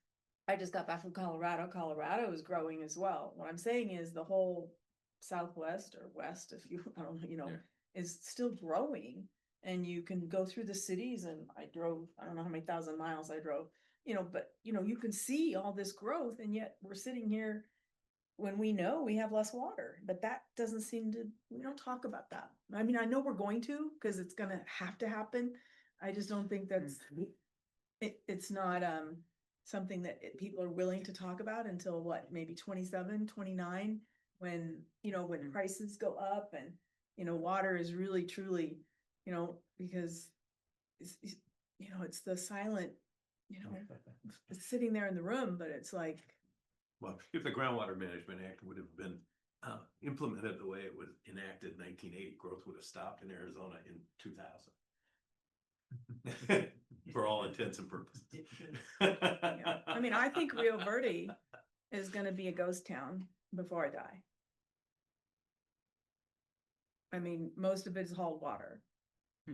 I just got back from Colorado. Colorado is growing as well. What I'm saying is the whole Southwest or West, if you, I don't know, you know, Yeah. is still growing. And you can go through the cities and I drove, I don't know how many thousand miles I drove, you know, but you know, you can see all this growth and yet we're sitting here when we know we have less water, but that doesn't seem to, we don't talk about that. I mean, I know we're going to, because it's gonna have to happen. I just don't think that's, it's not, something that people are willing to talk about until what, maybe 27, 29, when, you know, when prices go up and, you know, water is really truly, you know, because you know, it's the silent, you know, it's sitting there in the room, but it's like, Well, if the Groundwater Management Act would have been implemented the way it was enacted in 1980, growth would have stopped in Arizona in 2000. For all intents and purposes. yeah. I mean, I think Rio Verde is gonna be a ghost town before I die. I mean, most of it is hauled water,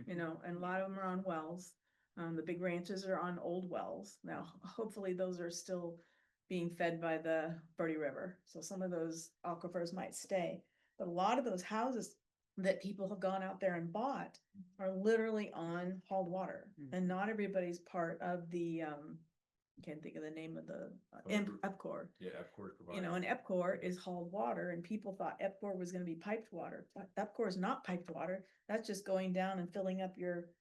you know, and a lot of them are on wells. The big ranches are on old wells. Now, hopefully those are still being fed by the Verde River. So some of those aquifers might stay. But a lot of those houses that people have gone out there and bought are literally on hauled water. And not everybody's part of the, can't think of the name of the, EPCOR. Yeah, of course. You know, and EPCOR is hauled water and people thought EPCOR was gonna be piped water. But EPCOR is not piped water. That's just going down and filling up your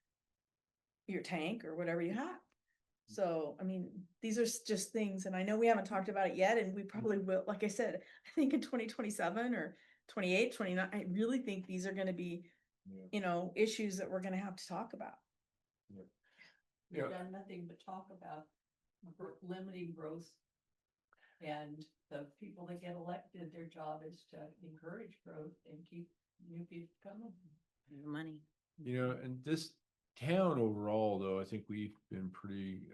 tank or whatever you have. So, I mean, these are just things, and I know we haven't talked about it yet, and we probably will, like I said, I think in 2027 or 28, 29, I really think these are gonna be, Yeah. you know, issues that we're gonna have to talk about. Yeah. We've done nothing but talk about limiting growth. And the people that get elected, their job is to encourage growth and keep new people coming. Money. You know, and this town overall, though, I think we've been pretty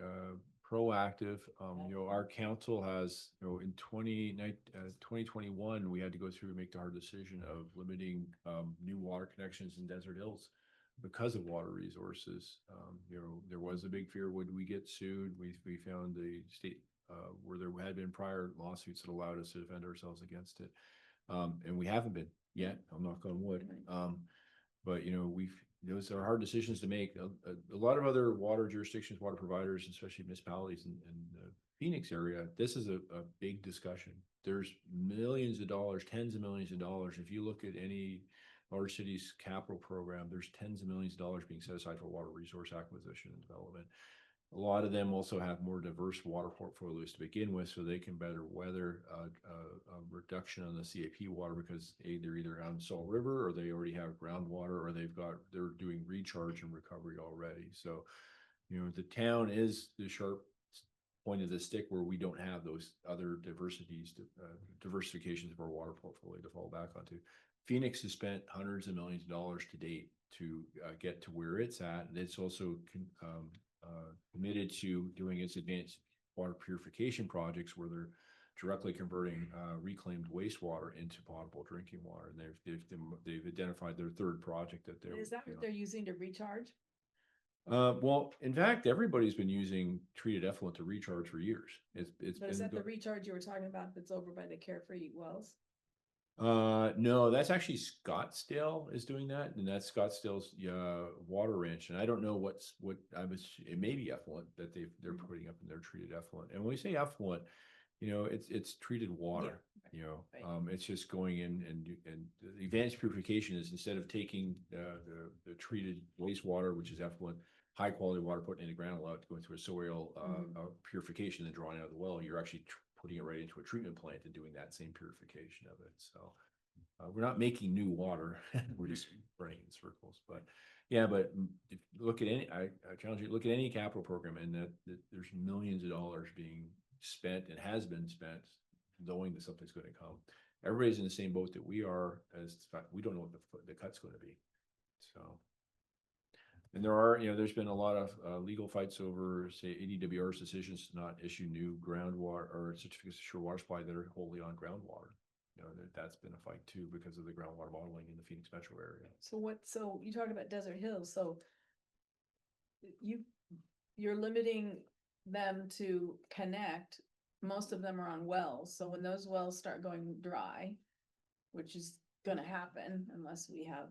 proactive. You know, our council has, you know, in 2021, we had to go through and make the hard decision of limiting new water connections in Desert Hills because of water resources. You know, there was a big fear, would we get sued? We found the state where there had been prior lawsuits that allowed us to defend ourselves against it. And we haven't been yet, I'm knock on wood. But you know, those are hard decisions to make. A lot of other water jurisdictions, water providers, especially municipalities in the Phoenix area, this is a big discussion. There's millions of dollars, tens of millions of dollars. If you look at any large cities capital program, there's tens of millions of dollars being set aside for water resource acquisition and development. A lot of them also have more diverse water portfolios to begin with, so they can better weather a reduction on the CAP water because they're either on Salt River or they already have groundwater or they're doing recharge and recovery already. So, you know, the town is the sharp point of the stick where we don't have those other diversifications of our water portfolio to fall back onto. Phoenix has spent hundreds of millions of dollars to date to get to where it's at. And it's also committed to doing its advanced water purification projects where they're directly converting reclaimed wastewater into potable drinking water. And they've identified their third project that they're. Is that what they're using to recharge? Well, in fact, everybody's been using treated effluent to recharge for years. It's But is been that the recharge you were talking about that's over by the Carefree wells? No, that's actually Scottsdale is doing that, and that's Scottsdale's water ranch. And I don't know what I was. It may be effluent that they're putting up in their treated effluent. And when we say effluent, it's treated water. right. It's just going in and the advanced purification is instead of taking the treated wastewater, which is effluent, high quality water, putting it in the ground, allow it to go into a soil purification, and drawing out of the well. You're actually putting it right into a treatment plant and doing that same purification of it. So we're not making new water; we're just running in circles. But yeah, but if you look at any, I challenge you to look at any capital program, and that there's millions of dollars being spent and has been spent, knowing that something's going to come. Everybody's in the same boat that we are. As the fact we don't know what the cut's going to be. So. And there's been a lot of legal fights over, say, ADWR's decisions to not issue new groundwater or certificates of sure water supply that are wholly on groundwater. That's been a fight too because of the groundwater modeling in the Phoenix metro area. So you talk about Desert Hills, so you're limiting them to connect, most of them are on wells, so when those wells start going dry, which is gonna happen unless we have,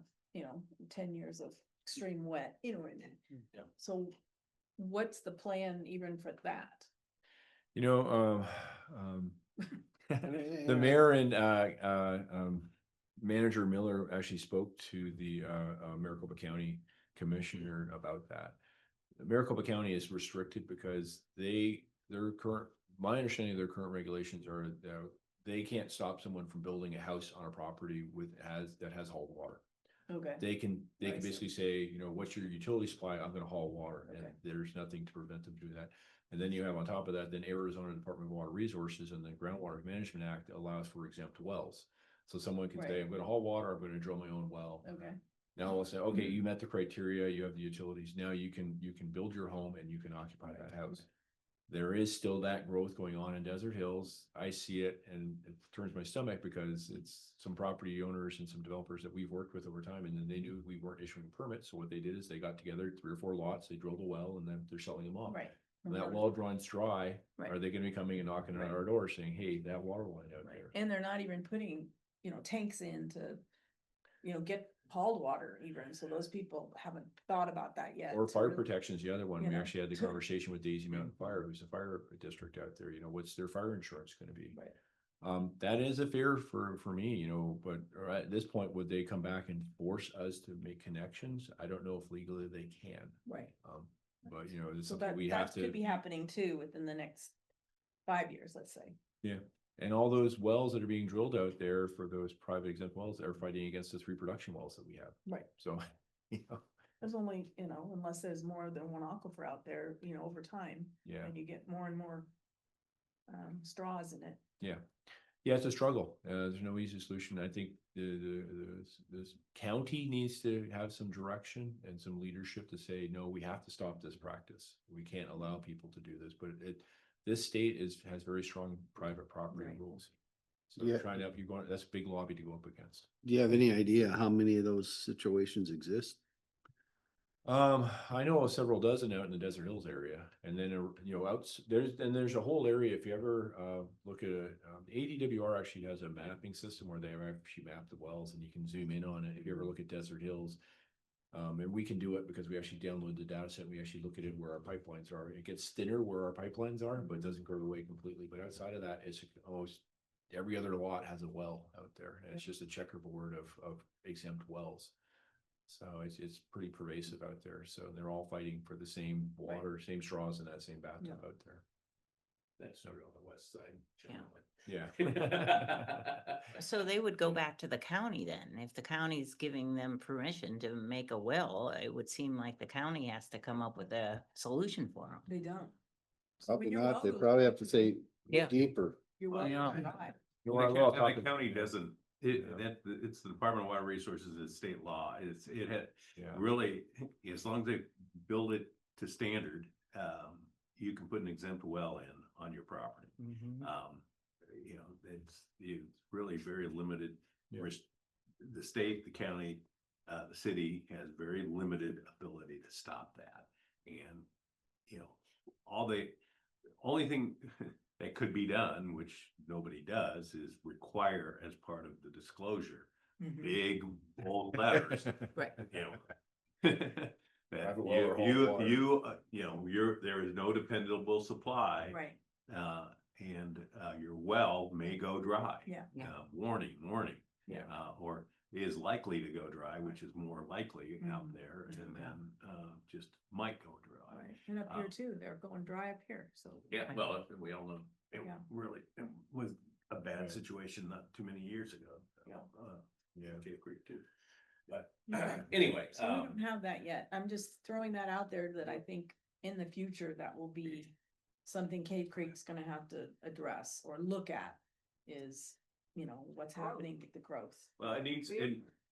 10 years of extreme wet, Yeah. so what's the plan even for that? The mayor and Manager Miller actually spoke to the Maricopa County Commissioner about that. Maricopa County is restricted because my understanding of their current regulations are that they can't stop someone from building a house on a property that has hauled water. Okay. They can I see. basically say, what's your utility supply? I'm going to haul water, and Okay. there's nothing to prevent them doing that. And then you have on top of that, then Arizona Department of Water Resources and the Groundwater Management Act allows for exempt wells. So someone can say, Right. I'm going to haul water, I'm going to drill my own well. Okay. Now we'll say, okay, you met the criteria, you have the utilities. Now you can build your home and you can occupy that house. There is still that growth going on in Desert Hills. I see it and it turns my stomach because it's some property owners and some developers that we've worked with over time, and then they knew we weren't issuing permits. So what they did is they got together 3 or 4 lots, they drilled a well, and then they're selling them off. Right. When that well runs dry, Right. are they going to be coming and knocking on Right. our door saying, hey, that water line out Right. there? And they're not even putting, tanks in to, get hauled water even, so those people haven't thought about that yet. Or to fire really- protection is the other one. you We know, actually had the to- conversation with Daisy Mountain Fire, who's a fire district out there. What's their fire insurance going to be? Right. That is a fear for me, but at this point, would they come back and force us to make connections? I don't know if legally they can. Right. But it's So something that, we that have could be to, happening too within the next 5 years, let's say. yeah. And all those wells that are being drilled out there for those private exempt wells are fighting against the 3 production wells that we have. Right. So, There's only, unless there's more than one aquifer out there, over time. yeah. And you get more and more straws in it. Yeah. Yeah, it's a struggle. There's no easy solution. I think the county needs to have some direction and some leadership to say, no, we have to stop this practice. We can't allow people to do this. But this state has very strong private property Right. rules. So Yeah. trying to help you go, that's a big lobby to go up against. Do you have any idea how many of those situations exist? I know of several dozen out in the Desert Hills area, and then there's a whole area. If you ever look at ADWR actually has a mapping system where they actually map the wells, and you can zoom in on it. If you ever look at Desert Hills, and we can do it because we actually download the data set. We actually look at it where our pipelines are. It gets thinner where our pipelines are, but it doesn't go away completely. But outside of that, it's almost every other lot has a well out there, and it's just a checkerboard of exempt wells. So it's pretty pervasive out there. So they're all fighting for the same water, same straws in that same bathtub out there. That's true on the west side. Yeah. So they would go back to the county then. If the county's giving them permission to make a well, it would seem like the county has to come up with a solution for them. They don't. Probably your not. well They goes probably have to say Yeah. deeper. You're I know. welcome. Well, The county doesn't, it's the Department of Water Resources, it's state law. It had Yeah. really, as long as they build it to standard, you can put an exempt well in on your property. It's really very limited. Yeah. The state, the county, the city has very limited ability to stop that. And, only thing, that could be done, which nobody does, is require as part of the disclosure, Mhm. big bold letters, Right. you know. That Private well or haul water. you know, there is no dependable supply. Right, And your well may go dry. yeah, Warning, warning. Yeah. Or is likely to go dry, which is more likely out Mhm. there, and then just might go dry. right. And up here too, they're going dry up here, so. Yeah, well, we all know, it Yeah. really, it was a bad Right. situation not too many years ago. Yeah. Yeah. Cave Creek too. But Okay. anyway, So we don't have that yet. I'm just throwing that out there that I think in the future that will be something Cave Creek's gonna have to address or look at is, you know, what's happening with the growth. well,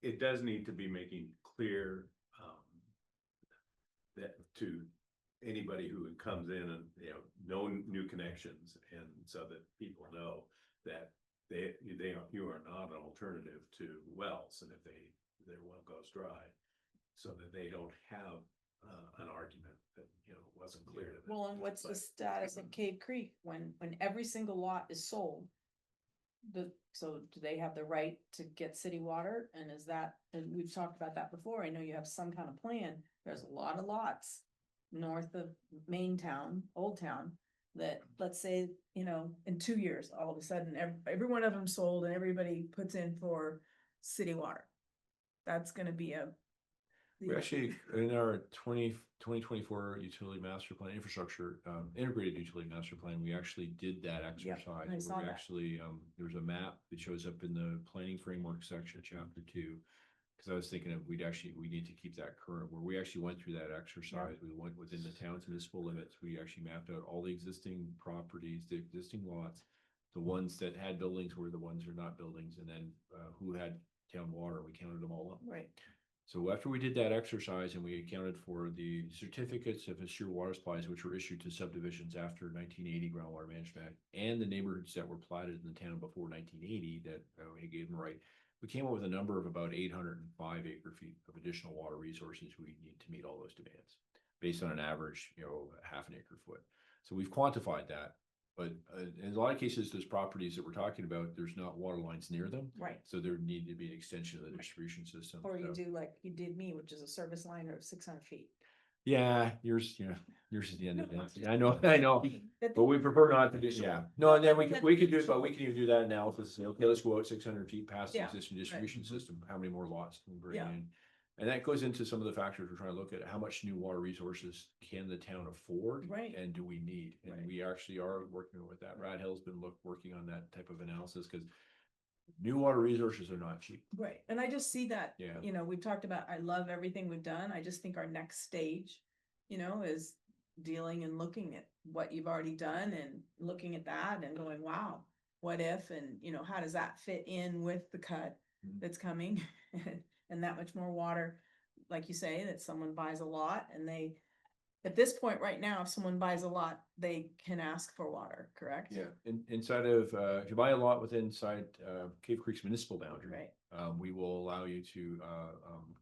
it does need to be making clear, that to anybody who comes in and, you know, no new connections, and so that people know that you are not an alternative to wells, and if their well goes dry, so that they don't have, an argument that, you know, wasn't clear to them. Well, and what's the But- status of Cave Creek when every single lot is sold? So do they have the right to get city water? And is that, and we've talked about that before, I know you have some kind of plan, there's a lot of lots north of Main Town, Old Town, that, let's say, you know, in 2 years, all of a sudden, every one of them sold and everybody puts in for city water. That's gonna be a. We actually, in our 2024 utility master plan, infrastructure, integrated utility master plan, we actually did that exercise. I saw where we that. Actually, there's a map that shows up in the planning framework section, chapter 2. Cause I was thinking of, we need to keep that current, where we actually went through that exercise. We went within the town's municipal limits. We actually mapped out all the existing properties, the existing lots. The ones that had buildings were the ones who are not buildings, and then, who had town water, we counted them all up. Right, So after we did that exercise and we accounted for the certificates of assured water supplies, which were issued to subdivisions after 1980 groundwater management Act, and the neighborhoods that were platted in the town before 1980 that we gave them right, we came up with a number of about 805 acre feet of additional water resources we need to meet all those demands, based on an average, you know, half an acre foot. So we've quantified that. But in a lot of cases, those properties that we're talking about, there's not water lines near them. right. So there need to be an extension of the distribution system. Or you So- do like you did me, which is a service line of 600 feet. Yeah, yours is the end of it. Yeah, I know, I know. That- But we prefer not to do, yeah. No, and then we could do, but we can even do that analysis. Say, okay, let's go out 600 feet past the Yeah, existing distribution system. How many more lots can we bring Yeah. in? And that goes into some of the factors we're trying to look at. How much new water resources can the town afford? Right. And do we need? Right. And we actually are working with that. Rad Hill's been working on that type of analysis, because new water resources are not cheap. Right, and I just see that, Yeah. you know, we've talked about, I love everything we've done, I just think our next stage, you know, is dealing and looking at what you've already done and looking at that and going, wow, what if, and you know, how does that fit in with the cut Mhm. that's coming? And that much more water, like you say, that someone buys a lot and they, at this point right now, if someone buys a lot, they can ask for water, correct? Yeah, inside of, if you buy a lot inside Cave Creek's municipal boundary. Right, We will allow you to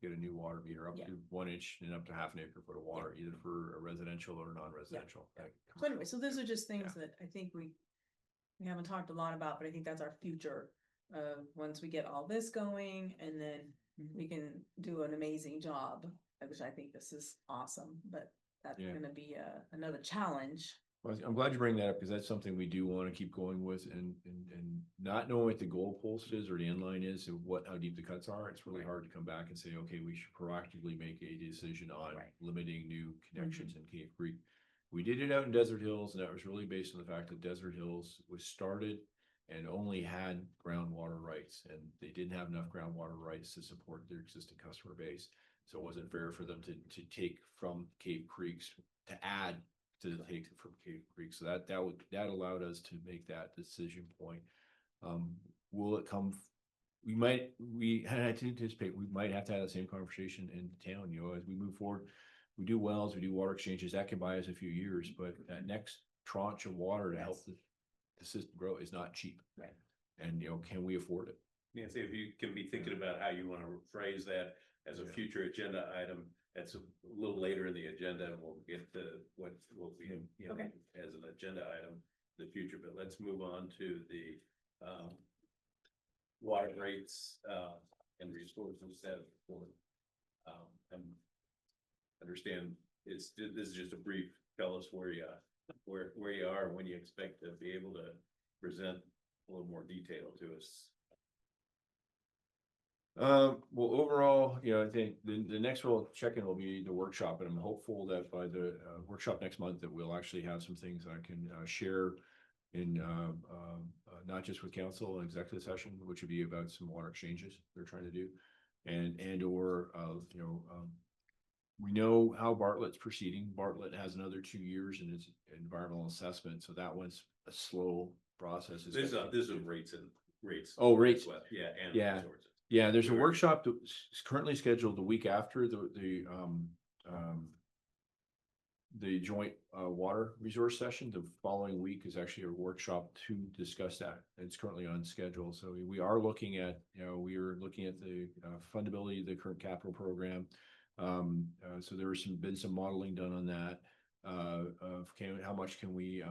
get a new water meter up Yeah. to 1 inch and up to half an acre foot of water, either for a residential or non-residential. so anyway, so those are just things that I think we haven't talked a lot about, but I think that's our future. Once we get all this going and then we can do an amazing job, which I think this is awesome, but that's Yeah. gonna be another challenge. Well, I'm glad you bring that up, because that's something we do want to keep going with, and not knowing what the goalpost is or the end line is and how deep the cuts are, it's really Right. hard to come back and say, okay, we should proactively make a decision on Right. limiting new connections in Cave Creek. We did it out in Desert Hills, and that was really based on the fact that Desert Hills was started and only had groundwater rights, and they didn't have enough groundwater rights to support their existing customer base. So it wasn't fair for them to take from Cave Creeks to add to take from Cave Creek. So that allowed us to make that decision point. Will it come? We had to anticipate, we might have to have the same conversation in town, you know, as we move forward. We do wells, we do water exchanges, that can buy us a few years, but that next tranche of water to help the system grow is not cheap. Right. And, you know, can we afford it? Nancy, if you can be thinking about how you want to phrase that as a Yeah. future agenda item, that's a little later in the agenda, and we'll get to what will be, you know, Okay. as an agenda item. the future, but let's move on to the, water rates, and resources that for, and understand this is just a brief, tell us where you, where you are, and when you expect to be able to present a little more detail to us. Well, overall, I think the next real check-in will be the workshop, and I'm hopeful that by the workshop next month that we'll actually have some things I can share in not just with council and executive session, which would be about some water exchanges they're trying to do, and or we know how Bartlett's proceeding. Bartlett has another 2 years in its environmental assessment, so that one's a slow process. This is rates and rates. Oh, rates. Yeah, and Yeah. resources. Yeah, there's a Sure. workshop that's currently scheduled the week after the joint water resource session. The following week is actually a workshop to discuss that. It's currently on schedule. So we are looking at, we are looking at the fundability of the current capital program. So there was been some modeling done on that. Of how much can we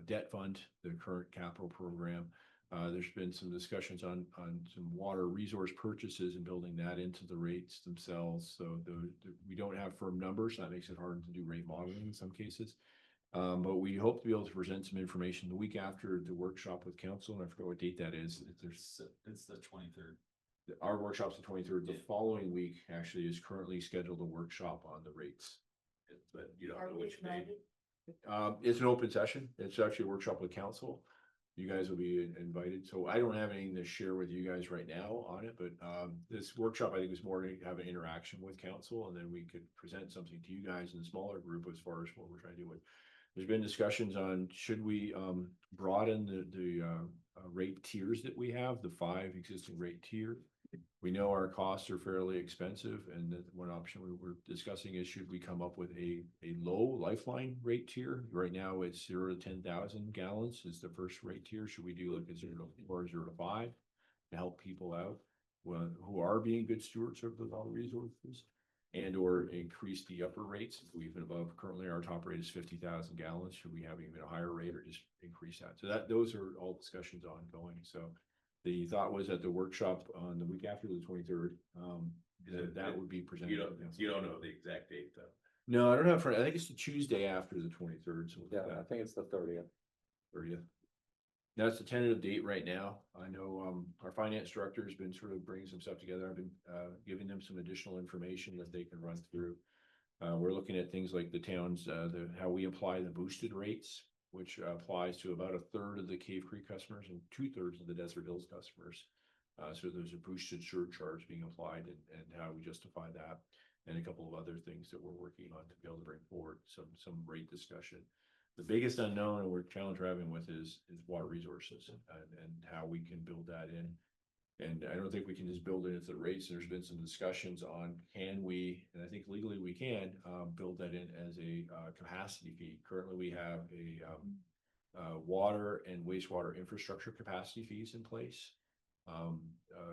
debt fund the current capital program. There's been some discussions on some water resource purchases and building that into the rates themselves. So we don't have firm numbers. That makes it hard to do rate modeling in some cases. But we hope to be able to present some information the week after the workshop with council. And I forget what date that is. It's the 23rd. Our workshop's the 23rd. The following week actually is currently scheduled a workshop on the rates. But you don't Are know we which day. invited? It's an open session. It's actually a workshop with council. You guys will be invited. So I don't have anything to share with you guys right now on it, but this workshop, I think, is more to have an interaction with council, and then we could present something to you guys in a smaller group as far as what we're trying to do with. There's been discussions on should we broaden the rate tiers that we have, the 5 existing rate tier. We know our costs are fairly expensive, and that one option we were discussing is should we come up with a low lifeline rate tier? Right now it's 0 to 10,000 gallons is the first rate tier. Should we do like a 0 to 4, 0 to 5 to help people out who are being good stewards of the water resources, and or increase the upper rates? We've been above, currently our top rate is 50,000 gallons. Should we have even a higher rate or just increase that? So those are all discussions ongoing. So the thought was at the workshop on the week after the 23rd, that would be presented. You don't know the exact date though. No, I don't have, I think it's the Tuesday after the 23rd. So I think it's the 30th. 30th. That's the tentative date right now. I know our finance director has been sort of bringing some stuff together. I've been giving them some additional information that they can run through. We're looking at things like the towns, how we apply the boosted rates, which applies to about 1/3 of the Cave Creek customers and 2/3 of the Desert Hills customers. So there's a boosted surcharge being applied, and how we justify that, and a couple of other things that we're working on to be able to bring forward some rate discussion. The biggest unknown and we're challenge we're having with is water resources and how we can build that in. And I don't think we can just build it into the rates. There's been some discussions on can we, and I think legally we can build that in as a capacity fee. Currently, we have a water and wastewater infrastructure capacity fees in place.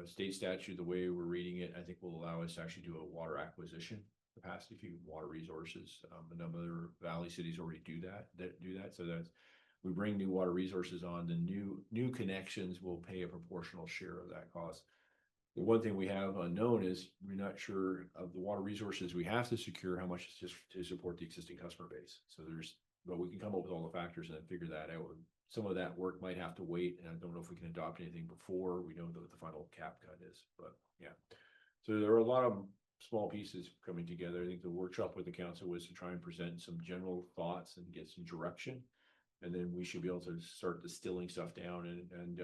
State statute, the way we're reading it, I think will allow us to actually do a water acquisition capacity fee, water resources. A number of other valley cities already do that. So that's, we bring new water resources on, the new connections will pay a proportional share of that cost. The one thing we have unknown is we're not sure of the water resources we have to secure, how much is just to support the existing customer base. So but we can come up with all the factors and then figure that out. Some of that work might have to wait, and I don't know if we can adopt anything before we know what the final cap cut is, but yeah. So there are a lot of small pieces coming together. I think the workshop with the council was to try and present some general thoughts and get some direction. And then we should be able to start distilling stuff down, and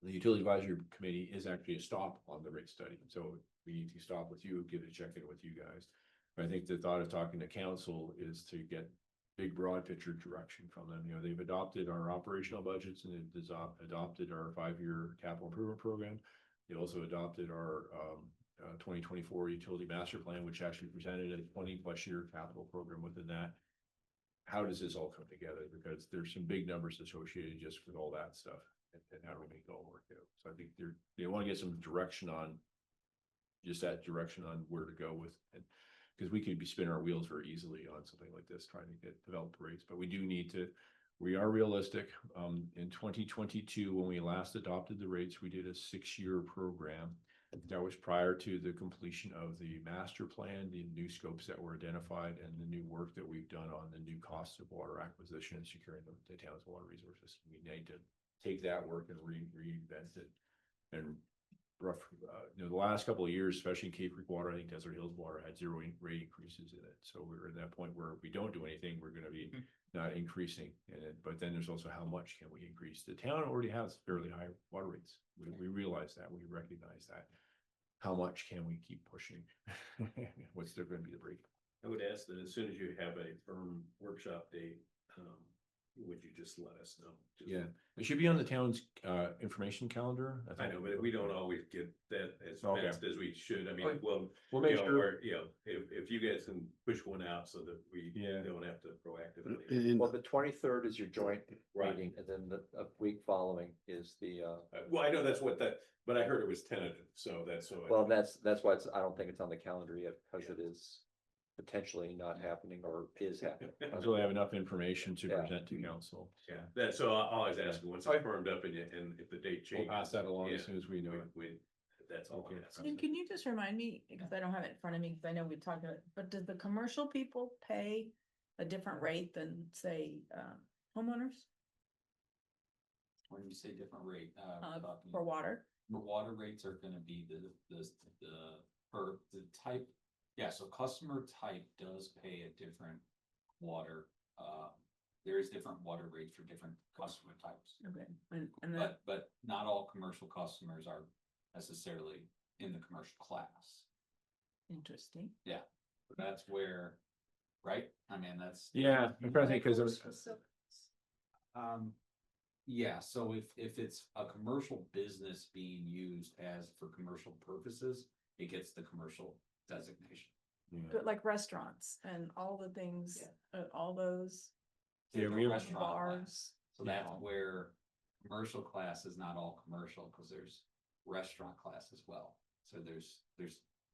the utility advisory committee is actually a stop on the rate study. So we need to stop with you, give it a check in with you guys. But I think the thought of talking to council is to get big broad picture direction from them. They've adopted our operational budgets, and they've adopted our 5-year capital improvement program. They also adopted our 2024 utility master plan, which actually presented a 20+ year capital program within that. How does this all come together? Because there's some big numbers associated just with all that stuff, and how do we make it all work out? So I think they want to get some direction on just that direction on where to go with, and because we could be spinning our wheels very easily on something like this, trying to develop rates, but we do need to We are realistic. In 2022, when we last adopted the rates, we did a 6-year program. That was prior to the completion of the master plan, the new scopes that were identified, and the new work that we've done on the new costs of water acquisition and securing the town's water resources. We need to take that work and reinvent it. And the last couple of years, especially in Cape Creek Water, I think Desert Hills Water had 0 rate increases in it. So we're at that point where if we don't do anything, we're going to be not increasing in it. But then there's also how much can we increase? The town already has fairly high water rates. We realize that. We recognize that. How much can we keep pushing? What's there going to be the break? I would ask that as soon as you have a firm workshop date, would you just let us know? Just- Yeah, it should be on the town's information calendar. I know, but we don't always get that as Okay. fast as we should. I mean, Okay. well, We'll make you know, sure. or, you know, if you guys can push one out so that we Yeah. don't have to proactively. And Well, the 23rd is your joint Right. meeting, and then a week following is the, Well, I know that's what that, but I heard it was tentative, so that's so. well, that's why I don't think it's on the calendar yet, because it is potentially not happening or is happening. Until they have enough information to Yeah. present to council. Yeah, that's, so I'll always ask you once it's firmed up and if the date We'll changes. pass that along as yeah, soon as we know it. That's all. Okay. I'm asking. And can you just remind me, because I don't have it in front of me, because I know we talked about it, but do the commercial people pay a different rate than, say, homeowners When you say different rate, talking- for water? the water rates are gonna be the type, yeah, so customer type does pay a different water. There is different water rates for different customer types. Okay, and that, But not all commercial customers are necessarily in the commercial class. interesting. That's where, right? I mean, that's. Yeah, I'm trying to think because there's. Yeah, so if it's a commercial business being used as for commercial purposes, it gets the commercial designation. But like restaurants and all the things, all those Yeah, The we have- restaurant class. bars. So that's where commercial class is not all commercial, because there's restaurant class as well. So there's,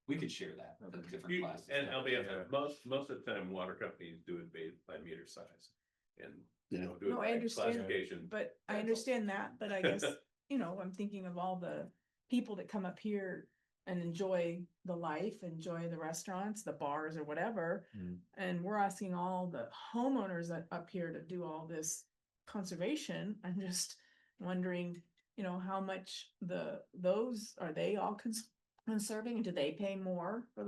we could share that, the different classes. And LBF, Yeah. most of the time, water companies do it by meter size. And, you Yeah. know, do it No, I by understand, classification. But I That's all. understand that, but I guess, you know, I'm thinking of all the people that come up here and enjoy the life, enjoy the restaurants, the bars or whatever. Mm. And we're asking all the homeowners up here to do all this conservation. I'm just wondering, you know, how much those, are they all conserving? Do they pay more for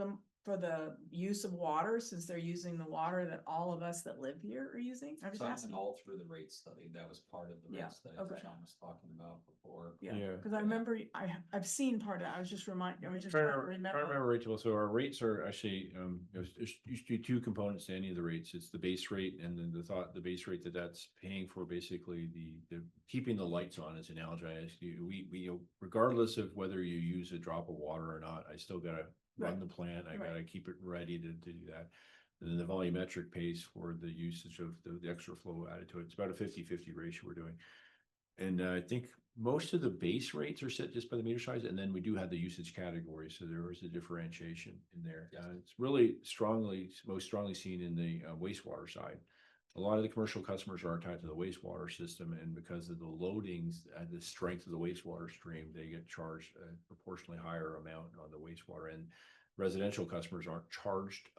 the use of water, since they're using the water that all of us that live here are using? I'm just Something asking. all through the rate study, that was part of the Yeah, rate study okay. that Sean was talking about before. Yeah, Yeah. cause I remember, I've seen part of it, I was just Trying to trying to remember, Rachel, so our rates are actually, there's used to be 2 components to any of the rates. It's the base rate and then the base rate that's paying for basically the keeping the lights on as an analogy. I ask you, we, regardless of whether you use a drop of water or not, I still gotta run Right. the plant. I Right. gotta keep it ready to do that. And then the volumetric pays for the usage of the extra flow added to it. It's about a 50-50 ratio we're doing. And I think most of the base rates are set just by the meter size, and then we do have the usage category, so there is a differentiation in there. It's really most strongly seen in the wastewater side. A lot of the commercial customers are tied to the wastewater system, and because of the loadings and the strength of the wastewater stream, they get charged a proportionally higher amount on the wastewater end. Residential customers aren't charged,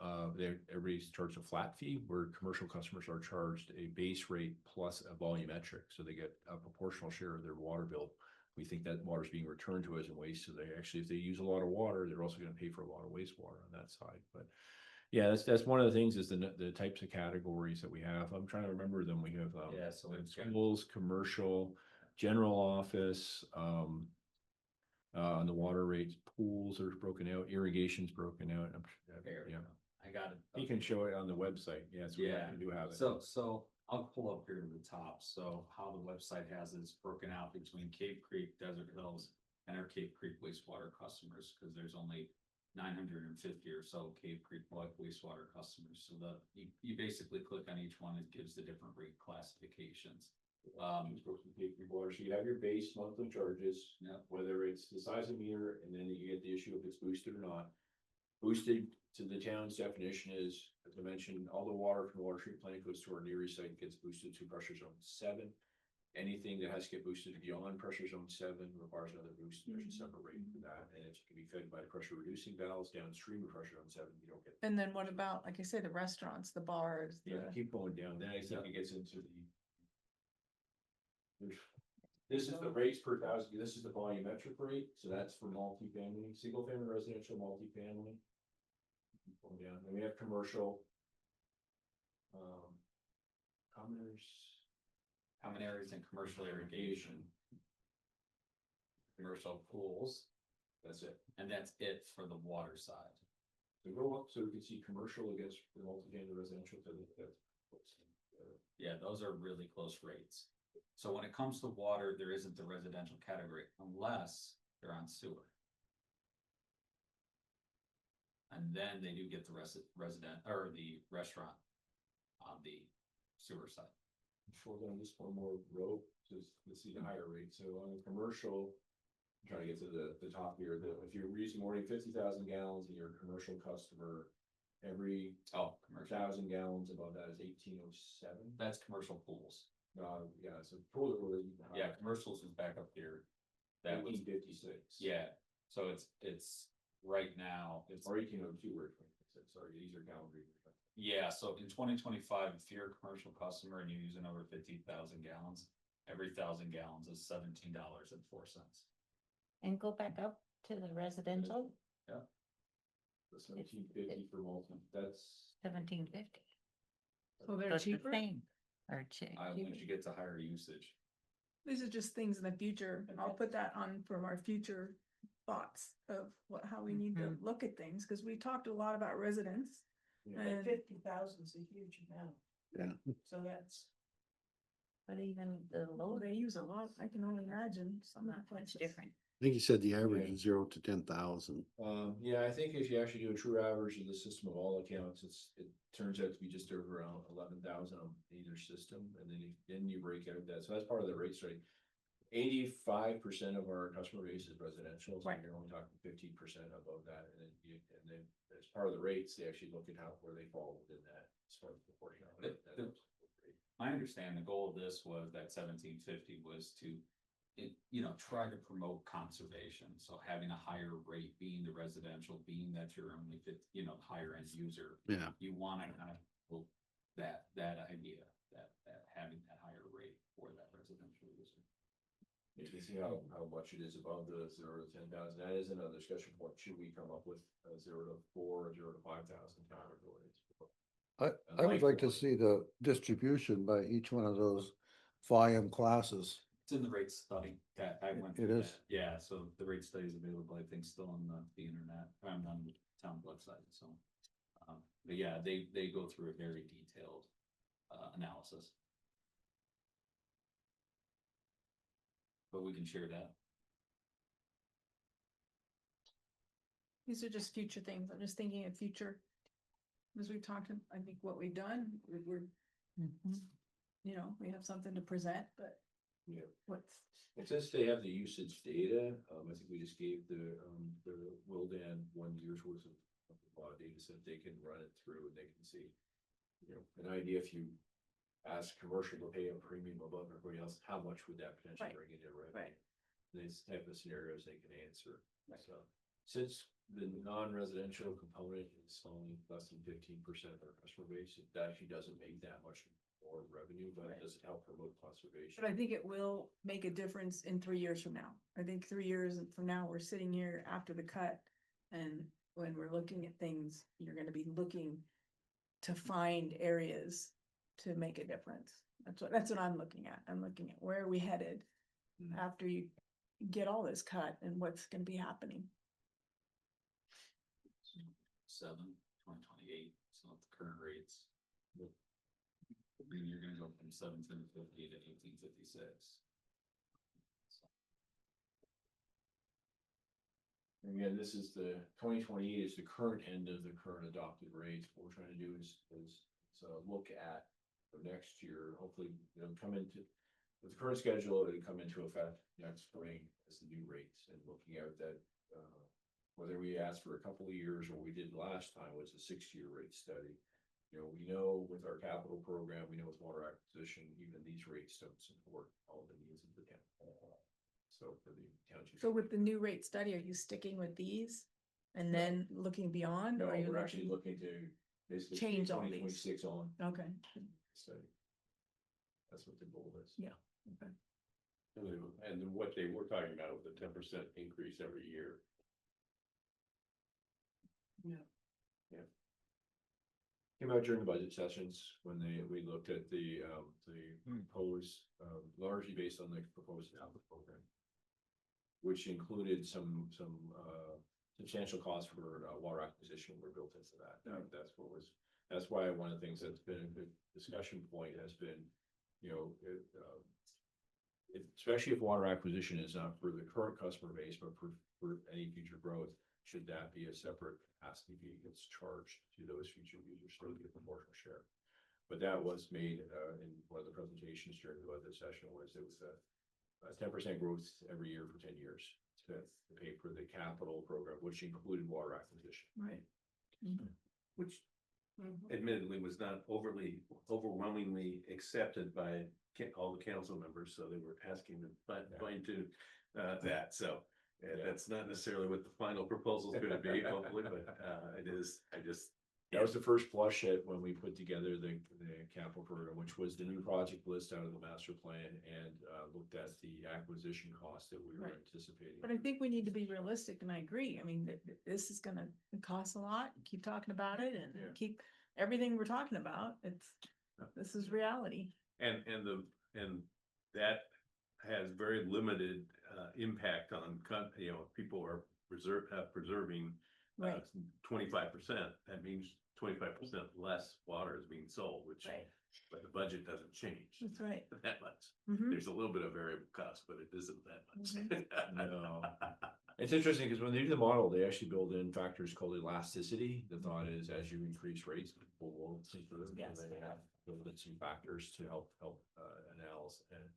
everybody's charged a flat fee, where commercial customers are charged a base rate plus a volumetric, so they get a proportional share of their water bill. We think that water is being returned to us in waste, so they actually, if they use a lot of water, they're also gonna pay for a lot of wastewater on that side, but. Yeah, that's one of the things is the types of categories that we have. I'm trying to remember them. We have Yeah, so we've got- schools, commercial, general office, on the water rates, pools are broken out, irrigation's broken out. There we Yeah, go. I got it. you can show it on the website. Yes, we Yeah. do have it. So I'll pull up here to the top. So how the website has it is broken out between Cape Creek, Desert Hills, and our Cape Creek wastewater customers, because there's only 950 or so Cape Creek wastewater customers. So you basically click on each one, it gives the different rate classifications. Water, so you have your base monthly charges, Yeah. whether it's the size of meter, and then you get the issue if it's boosted or not. Boosted to the town's definition is, as I mentioned, all the water from the water treatment plant goes to our Neary site, gets boosted to pressure zone 7. Anything that has to get boosted beyond pressure zone 7 requires another boost. There's a separate rate for that, and it can be fed by pressure reducing valves downstream of pressure zone 7. You don't get. And then what about, like I said, the restaurants, the bars, Yeah, the, keep going down. Then I think it gets into the. This is the rates per thousand, this is the volumetric rate, so that's for multifamily, single family residential, multifamily. Keep going down, then we have commercial. Commoners. Common areas and commercial irrigation. Commercial pools, That's it. and that's it for the water side. So go up so we can see commercial against the multifamily residential. Yeah, those are really close rates. So when it comes to water, there isn't the residential category unless they're on sewer. And then they do get the resident or the restaurant on the sewer side. Scroll down just one more row, just to see the higher rate. So on the commercial. Trying to get to the top here, if you're using more than 50,000 gallons and you're a commercial customer, every Commercial. 1,000 gallons above that is 1807. That's commercial pools. Yeah, so pools are really. Yeah, commercials is back up here. That was, 1856. yeah, so it's right now, it's, Or 1802, where sorry, these are calendar years. yeah, so in 2025, if you're a commercial customer and you're using over 50,000 gallons, every 1,000 gallons is $17.04. And go back up to the residential, The 1750 for multi, that's. 1750. so they're So it's the cheaper. same, or cheap. Once you get to higher usage. These are just things in the future. I'll put that on from our future thoughts of how we need to look at things, because we talked a lot about residents. Yeah. And 50,000 is a huge amount. Yeah. So that's. But even the low they use a lot, I can only imagine some of not the much places. different. I think you said the average Yeah. is 0 to 10,000. Yeah, I think if you actually do a true average of the system of all accounts, it turns out to be just over around 11,000 on either system, and then you break out that, so that's part of the rate study. 85% of our customer base is residential, so Right. you're only talking 15% above that, and then as part of the rates, they actually look at where they fall within that as far as proportionality. My understanding, the goal of this was that 1750 was to, try to promote conservation. So having a higher rate, being the residential, being that you're only higher end user, Yeah. you want to kind of, that idea, that having that higher rate for that residential user. You can see how much it is above the 0 to 10,000. That is another discussion point. Should we come up with a 0 to 4 or 0 to 5,000 categories? I would like to see the distribution by each one of those volume classes. It's in the rate study that I went. It through is. that. Yeah, so the rate study is available, I think, still on the internet, on the town website, so. But yeah, they go through a very detailed, analysis. But we can share that. These are just future things. I'm just thinking of future. As we've talked, I think what we've done, we're, we have something to present, but Yeah. what's, And since they have the usage data, I think we just gave the Wildan 1 year's worth of data set. They can run it through and they can see, an idea if you ask commercial to pay a premium above everybody else, how much would that potentially Right. bring in revenue? Right. These type of scenarios they can answer. Right. So since the non-residential component is only less than 15% of our customer base, it actually doesn't make that much more revenue, but Right. it does help promote conservation. but I think it will make a difference in 3 years from now. I think 3 years from now, we're sitting here after the cut. And when we're looking at things, you're gonna be looking to find areas to make a difference. That's what I'm looking at. I'm looking at where are we headed Mhm. after you get all this cut and what's gonna be happening. 2028, so at the current rates. I mean, you're gonna go from 1750 to 1856. Again, this is the 2028 is the current end of the current adopted rates. What we're trying to do is look at the next year, hopefully, come into. With the current schedule, it'll come into effect next spring as the new rates and looking out that, whether we asked for a couple of years or we did last time was a 6-year rate study. You know, we know with our capital program, we know with water acquisition, even these rates don't support all the needs of the town. So for the township. So with the new rate study, are you sticking with these? And then looking beyond, No, or are you we're actually looking? looking to basically. Change all twenty these. 26 on Okay, study. That's what the goal is. yeah, okay. And then what they were talking about was a 10% increase every year. Came out during the budget sessions when we looked at the proposed, largely based on the proposed capital program. Which included some substantial costs for water acquisition were built into that. That's why one of the things that's been a good discussion point has been, you know, especially if water acquisition is not for the current customer base, but for any future growth, should that be a separate capacity fee gets charged to those future users, so they get a proportional share. But that was made in one of the presentations during the budget session was it was a 10% growth every year for 10 years to pay for the capital program, which included water acquisition. Right. Which admittedly was not overwhelmingly accepted by all the council members, so they were asking to fine tune that, so. That's not necessarily what the final proposal is gonna be, hopefully, but it is, That was the first flush at when we put together the capital program, which was the new project list out of the master plan and looked at the acquisition cost that we were Right. anticipating. But I think we need to be realistic, and I agree. I mean, this is gonna cost a lot. Keep talking about it and Yeah. keep everything we're talking about. This is reality. and that has very limited impact on, you know, if people are preserving Right. 25%, that means 25% less water is being sold, which, Right. but the budget doesn't change That's right. that much. Mhm. There's a little bit of variable cost, but it isn't that much. No. It's interesting because when they do the model, they actually build in factors called elasticity. The thought is as you increase rates, people will see through. Yes. And they have built in some factors to help analyze and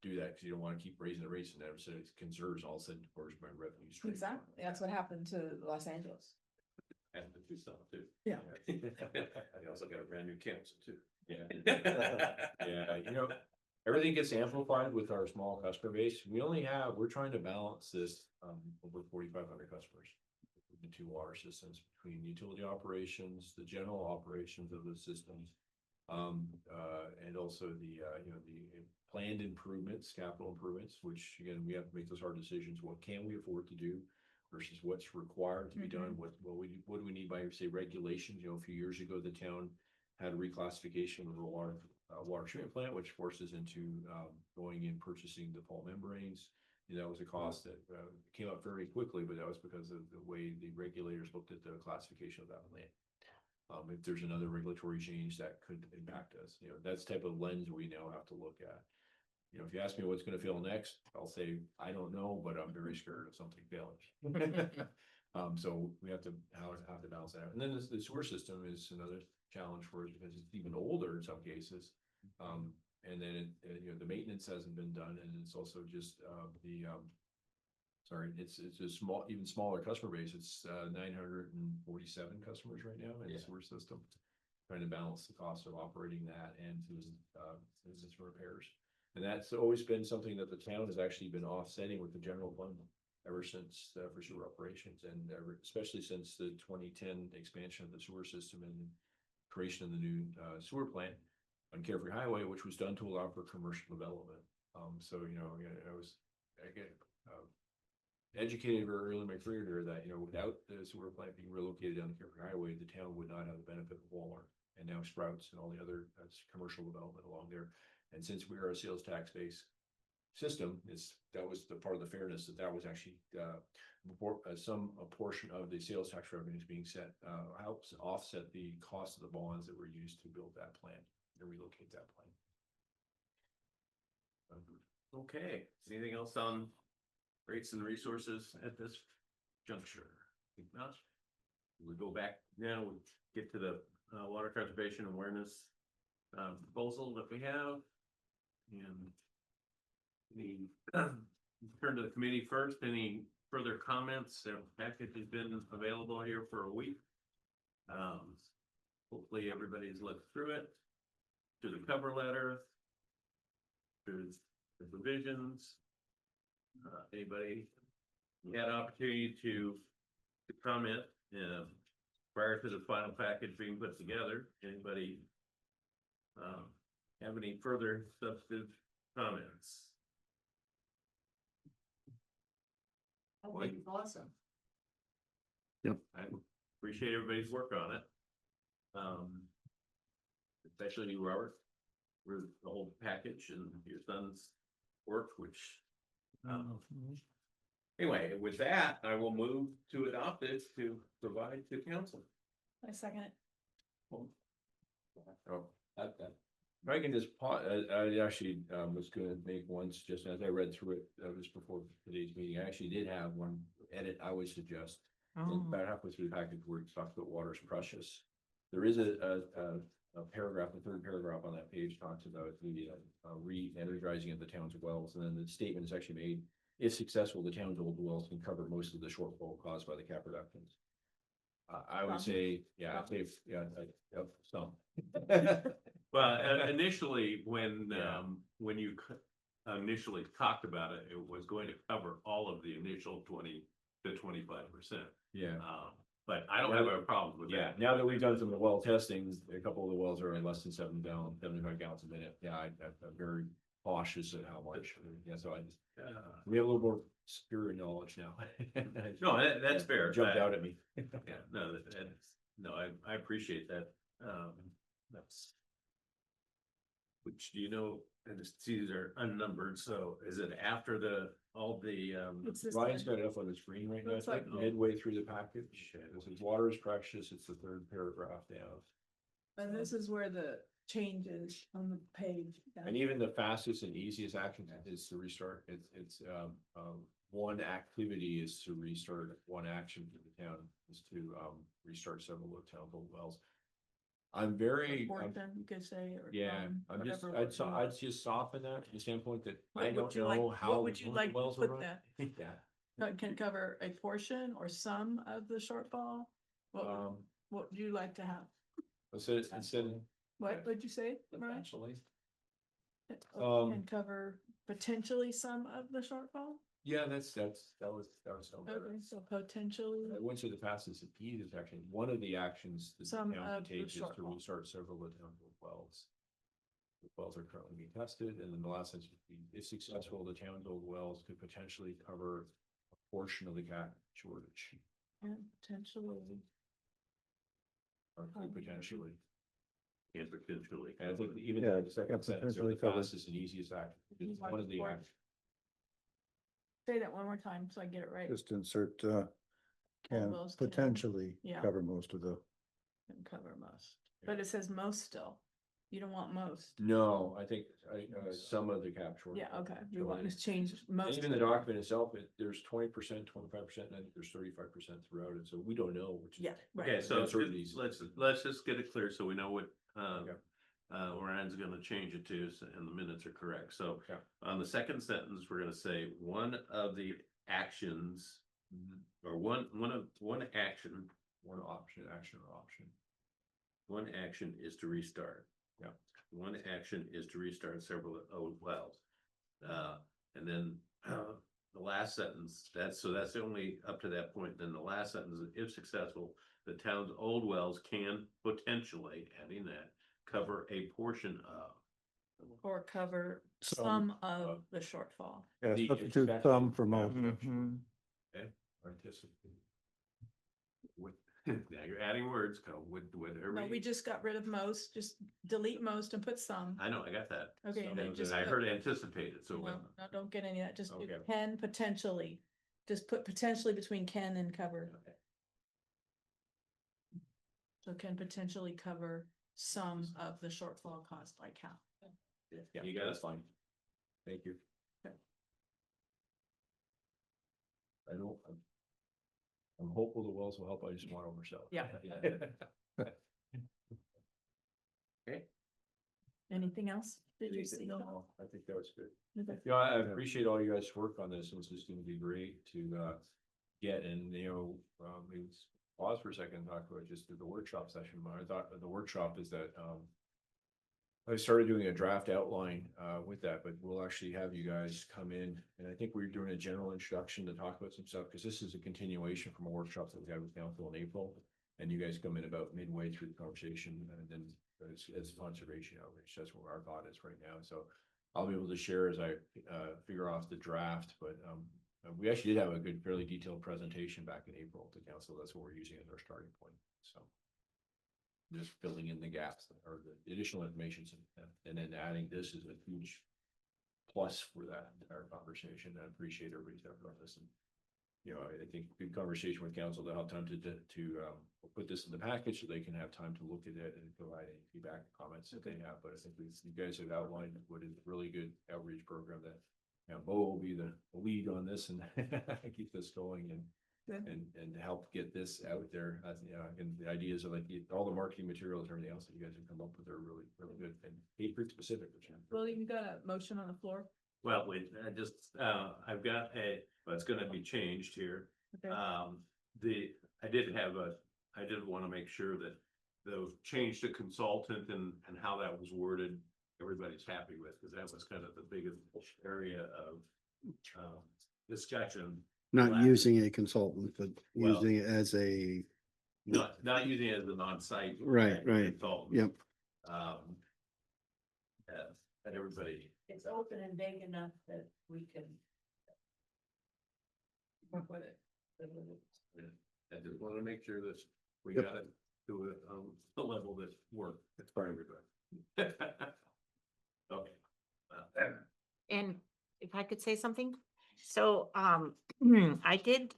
do that because you don't want to keep raising the rates and then so it conserves all of a sudden towards my revenue stream. Exactly. That's what happened to Los Angeles. And the two stuff too. Yeah. I also got a brand new council too. Yeah. Yeah, you know, everything gets amplified with our small customer base. We're trying to balance this over 4,500 customers. The two water systems between utility operations, the general operations of the systems. And also the planned improvements, capital improvements, which again, we have to make those hard decisions. What can we afford to do? Versus what's required to be done, what do we need by, say, regulations? You know, a few years ago, the town had a reclassification of the water treatment plant, which forces into going in purchasing the pulp membranes. You know, that was a cost that came up very quickly, but that was because of the way the regulators looked at the classification of that plant. If there's another regulatory change that could impact us, you know, that's the type of lens we now have to look at. You know, if you ask me what's gonna fail next, I'll say, I don't know, but I'm very scared of something failing. So we have to balance that out. And then the sewer system is another challenge for us because it's even older in some cases. And then you know, the maintenance hasn't been done and it's also just it's a even smaller customer base. It's 947 customers right now in the sewer system. Trying to balance the cost of operating that and business repairs. And that's always been something that the town has actually been offsetting with the general fund ever since for sewer operations and especially since the 2010 expansion of the sewer system and creation of the new sewer plant on Carefree Highway, which was done to allow for commercial development. So, you know, I get educated very early in my career here that, you know, without the sewer plant being relocated down the Carefree Highway, the town would not have the benefit of Walmart and now Sprouts and all the other commercial development along there. And since we are a sales tax based system, that was the part of the fairness that was actually a portion of the sales tax revenues being set helps offset the cost of the bonds that were used to build that plant and relocate that plant. Okay, anything else on rates and resources at this juncture? If not, we go back now, we get to the water conservation awareness proposal that we have. And the turn to the committee first. Any further comments. The package has been available here for a week. Hopefully everybody's looked through it, to the cover letter, to the provisions. Anybody had opportunity to comment, prior to the final package being put together? Anybody have any further substantive comments? I think it's awesome. I appreciate everybody's work on it. Especially you, Robert, with the whole package and your son's work, which, anyway, with that, I will move to adopt it to provide to council. I second it. Oh, if I can just I actually was gonna make one suggestion as I read through it just before today's meeting. I actually did have one edit I would suggest. About halfway through the package where it talks about water is precious. There is a paragraph, the third paragraph on that page talks about the re-energizing of the town's wells. And then the statement is actually made, if successful, the town's old wells can cover most of the shortfall caused by the cap reductions. I would say, yeah, some. Well, initially, when you initially talked about it, it was going to cover all of the initial 20 to 25%. Yeah. But I don't have a problem with Yeah, that. now that we've done some of the well testings, a couple of the wells are less than 75 gallons a minute. Yeah, I'm very cautious at how much. Yeah, so I just, we have a little more spirit knowledge now. No, that's fair. Jumped out at me. Yeah, no, I appreciate that. That's. Which, do you know, and these are unnumbered, so is it after all the, It's this Ryan's one. got it up on the screen right now, Looks it's like like- midway through the package. This is water is precious, it's the third paragraph down. And this is where the change is on the page. And even the fastest and easiest action is to restart. It's one activity is to restart, one action for the town is to restart several of town old wells. I'm very, Portion, you could say, or. yeah, I'm just, whatever I'd word you want. just soften that from the standpoint that What I would don't you like- know what how. would you the like to wells are put run. Yeah. That can cover a portion or some of the shortfall? Um, What would you like to have? instead, What would you say, Brian? potentially. Can cover potentially some of the shortfall? Yeah, that was no better. Okay, so potentially, I went to the fastest and easiest action. One of the actions that the Some town of can the take is to shortfall. restart several of the town wells. The wells are currently being tested, and then the last sentence, would be, if successful, the town's old wells could potentially cover a portion of the gas shortage. and potentially, Or could potentially. and potentially. And I think even Yeah, the second yeah, sentence, potentially the covered. fastest and easiest action. It's one of the Or- actions. say that one more time so I get it right. Just insert, can wells can- potentially yeah. cover most of the. Can cover most, but it says most still. You don't want most. No, I think some of the cap shortage. Yeah, okay, we want to change And most. even the document itself, there's 20%, 25%, and I think there's 35% throughout it, so we don't know. Which is- Yeah, Okay, right. so Uncertainties. let's just get it clear so we know what, Okay. Ryan's gonna change it to, and the minutes are correct. So Okay. on the second sentence, we're gonna say one of the actions, or one action, One option, action or option. one action is to restart. Yeah. One action is to restart several old wells. And then, the last sentence, that's only up to that point. Then the last sentence, if successful, the town's old wells can potentially, adding that, cover a portion of. Or cover Some some of the shortfall. Yeah, The substitute expected some for most. Okay, or anticipate. With, now you're adding words, with No, we everybody. just got rid of most, just delete most and put some. I know, I got that. Okay, And then just I put- heard anticipated, so. No, no, don't get any of that, just do Okay. can potentially, just put potentially between can and cover. Okay. So can potentially cover some of the shortfall caused by cap. Yeah, You got it? that's fine. Thank you. Okay. I don't, I'm hopeful the wells will help, I just want to oversell. Yeah. Anything else? Did you see? No, I think that was good. Okay. Yeah, I appreciate all you guys' work on this. This is gonna be great to get, and we pause for a second and talk about just the workshop session. I thought the workshop is that, I started doing a draft outline with that, but we'll actually have you guys come in, and I think we're doing a general introduction to talk about some stuff, because this is a continuation from a workshop that we had with council in April. And you guys come in about midway through the conversation, and then as conservation outreach, that's where our thought is right now. So I'll be able to share as I figure off the draft, but we actually did have a good, fairly detailed presentation back in April to council. That's what we're using as our starting point, so. Just filling in the gaps or the additional information, and then adding this is a huge plus for that entire conversation. I appreciate everybody's effort on this, and I think good conversation with council to have time to put this in the package so they can have time to look at it and provide any feedback, comments that they have. But I think you guys have outlined what is a really good outreach program that Bo will be the lead on this and keep this going and help get this out there. And the ideas are like all the marketing materials and everything else that you guys have come up with are really, really good and Cape Creek specific. Well, you got a motion on the floor? Well, wait, I've got well, it's gonna be changed here. Okay. I did want to make sure that the change to consultant and how that was worded, everybody's happy with, because that was kind of the biggest area of discussion. Not using a consultant, but Well- using it as a, Not using it as an on-site. Right, right. Consultant. yep. And everybody. It's open and big enough that we can. Work with it. I just want to make sure that we Yep. got it to a level that works for everybody. Okay. And if I could say something, so, I did,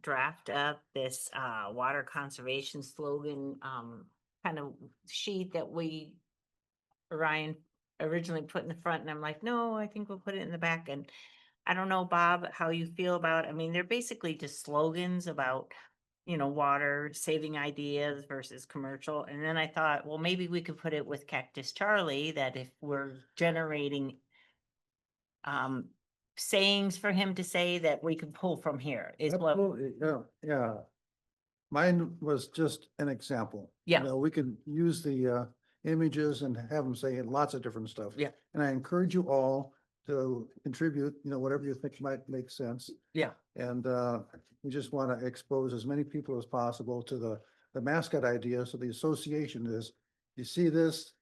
draft up this, water conservation slogan, kind of sheet that Ryan originally put in the front, and I'm like, no, I think we'll put it in the back. And I don't know, Bob, how you feel about, I mean, they're basically just slogans about, water saving ideas versus commercial. And then I thought, well, maybe we could put it with Cactus Charlie, that if we're generating sayings for him to say, that we could pull from here is what, Absolutely, yeah. Mine was just an example. Yeah. We could use the images and have them say lots of different stuff. Yeah. And I encourage you all to contribute, whatever you think might make sense. Yeah. And we just want to expose as many people as possible to the mascot idea. So the association is, you see this,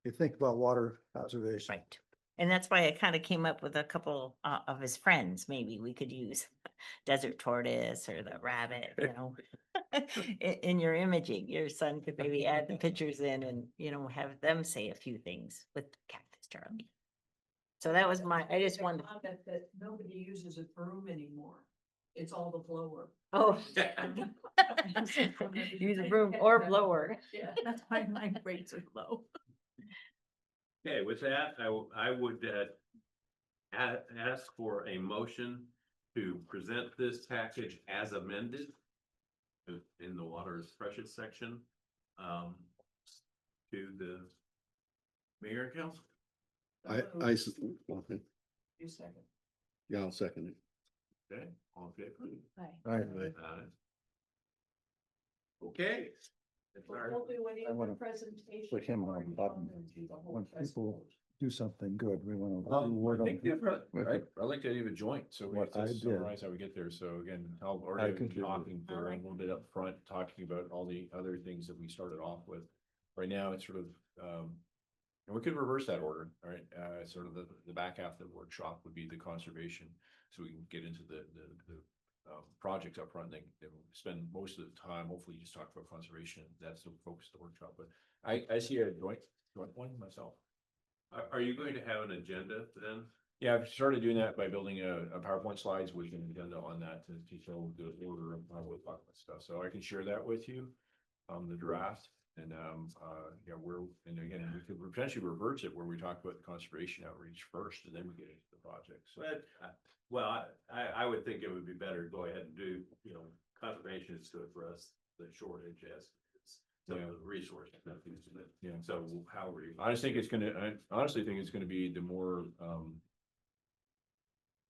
you think about water conservation. right. And that's why I kind of came up with a couple of his friends. Maybe we could use Desert Tortoise or the rabbit, in your imaging. Your son could maybe add the pictures in and, have them say a few things with Cactus Charlie. So that was I just wanted, Comment that nobody uses a broom anymore. It's all the blower. oh. Use a broom or blower. Yeah. That's why my rates are low. Okay, with that, I would ask for a motion to present this package as amended in the water is precious section to the mayor and council. Okay. You second. Yeah, I'll second it. Okay, all in favor? Right. Okay. That's Well, our- we'll do any I wanna presentation. put him or on button. do the whole When festival. people do something good, we want to. I think different, right? I like the idea of a joint, so we What have I to did. summarize how we get there. So again, I'll I already been contributed. talking for a little bit up front, talking about all the other things that we started off with. Right now, it's sort of, and we could reverse that order, all right? Sort of the back half of the workshop would be the conservation. So we can get into the projects up front, then spend most of the time, hopefully just talk about conservation. That's the focus of the workshop, but I see a joint one myself. Are you going to have an agenda then? Yeah, I've started doing that by building a PowerPoint slides with an agenda on that to show the order of how we'll talk about stuff. So I can share that with you, the draft. And, and again, we could potentially reverse it where we talk about the conservation outreach first and then we get into the project. So But, I would think it would be better to go ahead and do, conservation is to address the shortage as some of the resources. Yeah. So however you. I honestly think it's gonna be the more,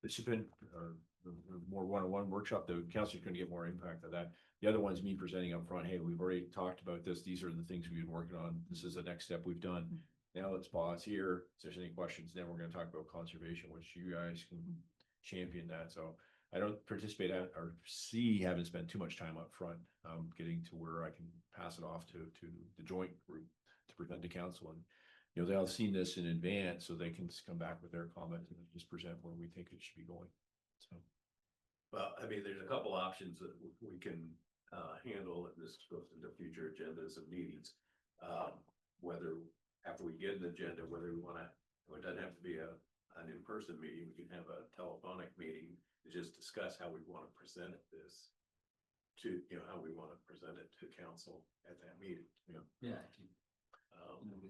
participant or the more one-on-one workshop, the council's gonna get more impact of that. The other one's me presenting up front, hey, we've already talked about this, these are the things we've been working on, this is the next step we've done. Now let's pause here, if there's any questions, then we're gonna talk about conservation, which you guys can champion that, so. I don't participate at or see having spent too much time up front, getting to where I can pass it off to the joint group to present to council, and you know, they'll have seen this in advance, so they can just come back with their comments and just present where we think it should be going. So, Well, I mean, there's a couple options that we can handle, and this goes into future agendas and meetings. Whether after we get an agenda, whether we wanna, it doesn't have to be an in-person meeting, we can have a telephonic meeting to just discuss how we wanna present this to, you know, how we wanna present it to council at that meeting, you know. Yeah.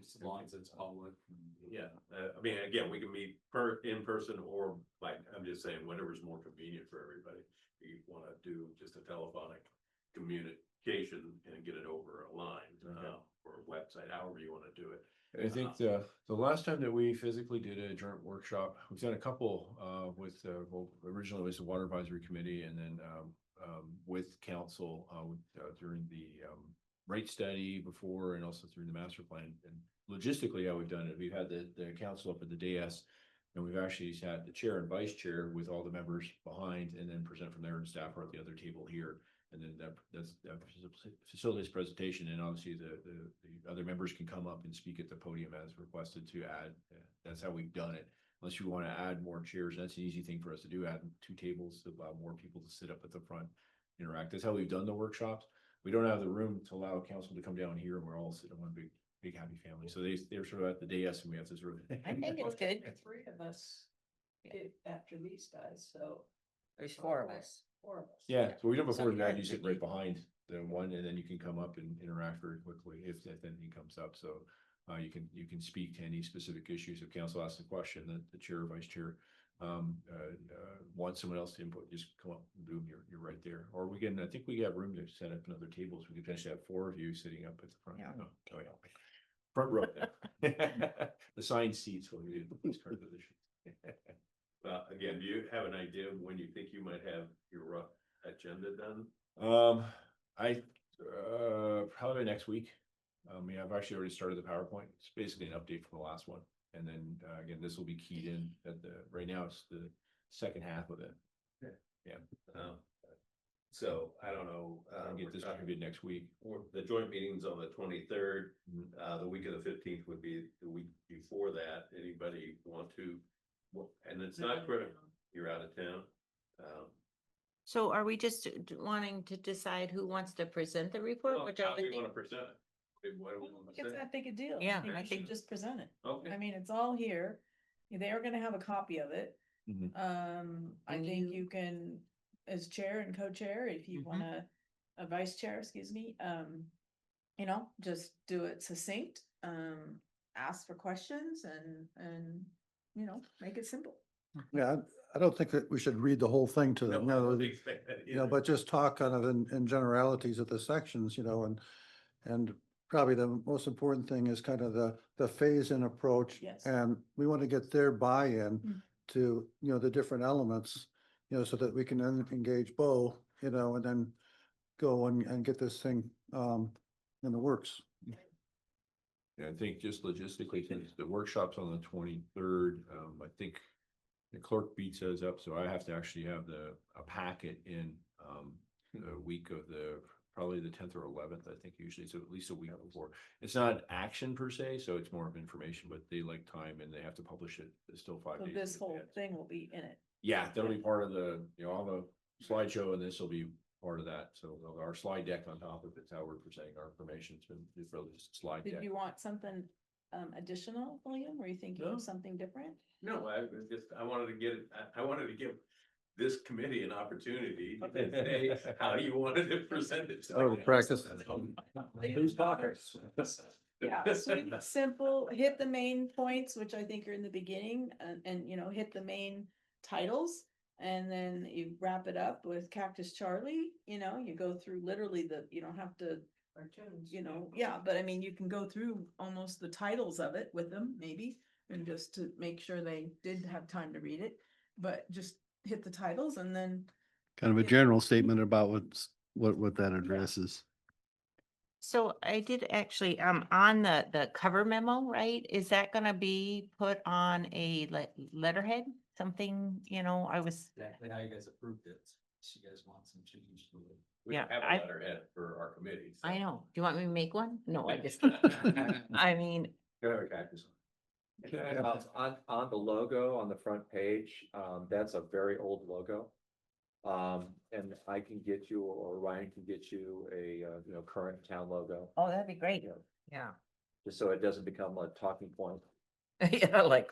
As long as it's public. Yeah, I mean, again, we can meet in person, or like, I'm just saying, whatever's more convenient for everybody. You wanna do just a telephonic communication and get it over a line, or a website, however you wanna do it. I think the last time that we physically did a joint workshop, we've done a couple with well, originally it was the Water Advisory Committee, and then with council during the rate study before, and also through the master plan. And logistically, how we've done it, we've had the council up at the dais, and we've actually had the chair and vice chair with all the members behind, and then present from there, and staff are at the other table here. And then that facilitates presentation, and obviously the other members can come up and speak at the podium as requested to add. That's how we've done it. Unless you want to add more chairs, that's an easy thing for us to do, add 2 tables to allow more people to sit up at the front, interact. That's how we've done the workshops. We don't have the room to allow council to come down here, and we're all sitting in one big happy family. So they're sort of at the dais, and we have to sort of. I think it's good. 3 of us after these guys, so. There's 4 of us. 4 of us. Yeah, so we done before So that, good. you sit right behind the one, and then you can come up and interact very quickly if anything comes up. So you can speak to any specific issues. If council asks a question, the chair or vice chair wants someone else to input, just come up and boom, you're right there. Or we can, I think we have room to set up another tables. We could potentially have 4 of you sitting up at the front. Yeah. Oh, yeah. Front row. The signed seats will be the card position. Again, do you have an idea of when you think you might have your rough agenda done? I probably next week. Yeah, I've actually already started the PowerPoint. It's basically an update from the last one. And then again, this will be keyed in at right now it's the second half of it. Yeah. So I don't know. I'll get this distributed next week. The joint meeting's on the 23rd. The week of the 15th would be the week before that. Anybody want to? And it's not critical. You're out of town. So are we just wanting to decide who wants to present the report? Well, Which are how the do you want things? to present it? What do we want to It's say? that big a deal. Yeah, think I we should think- just present it. I Okay. mean, it's all here. They are gonna have a copy of it. Mhm. I And think you- you can, as chair and co-chair, if you Mhm. wanna, a vice chair, excuse me, you know, just do it succinct, ask for questions and, you know, make it simple. Yeah, I don't think that we should read the whole thing to them, No, I no, don't expect that you know, either. but just talk kind of in generalities of the sections, you know, and probably the most important thing is kind of the phase-in approach. Yes. And we want to get their buy-in Mm. to, you know, the different elements, you know, so that we can then engage Bo, you know, and then go and get this thing in the works. Yeah, I think just logistically, since the workshop's on the 23rd, I think the clerk beats us up, so I have to actually have a packet in the week of probably the 10th or 11th, I think usually, so at least a week before. It's not action per se, so it's more of information, but they like time and they have to publish it. It's still 5 So days. this in whole advance. thing will be in it. Yeah, that'll be part of the, you know, I'll have a slideshow, and this will be part of that. So our slide deck on top of it's how we're presenting our information. It's really just a slide Did deck. you want something additional, William, or you think you No. have something different? No, I wanted to get, I wanted to give this committee an opportunity to say how you wanted to present it. Oh, practice. Who's talking? Yeah, sweet, simple, hit the main points, which I think are in the beginning, and you know, hit the main titles. And then you wrap it up with Cactus Charlie, you know, you go through literally you don't have to, Cartoons. you know, yeah, but I mean, you can go through almost the titles of it with them, maybe. And just to make sure they did have time to read it, but just hit the titles and then, Kind of a Yeah. general statement about what that addresses. So I did actually, on the cover memo, right? Is that gonna be put on a letterhead? Something, I was, Exactly how you guys approved it. So you guys want some change to it. We Yeah, have a I- letterhead for our committee. so- I know. Do you want me to make one? No, I just, I mean, Go ahead, Cactus. On the logo on the front page, that's a very old logo. And I can get you, or Ryan can get you a, current town logo, oh, that'd be great. Yeah. Yeah. just so it doesn't become a talking point. Yeah, like,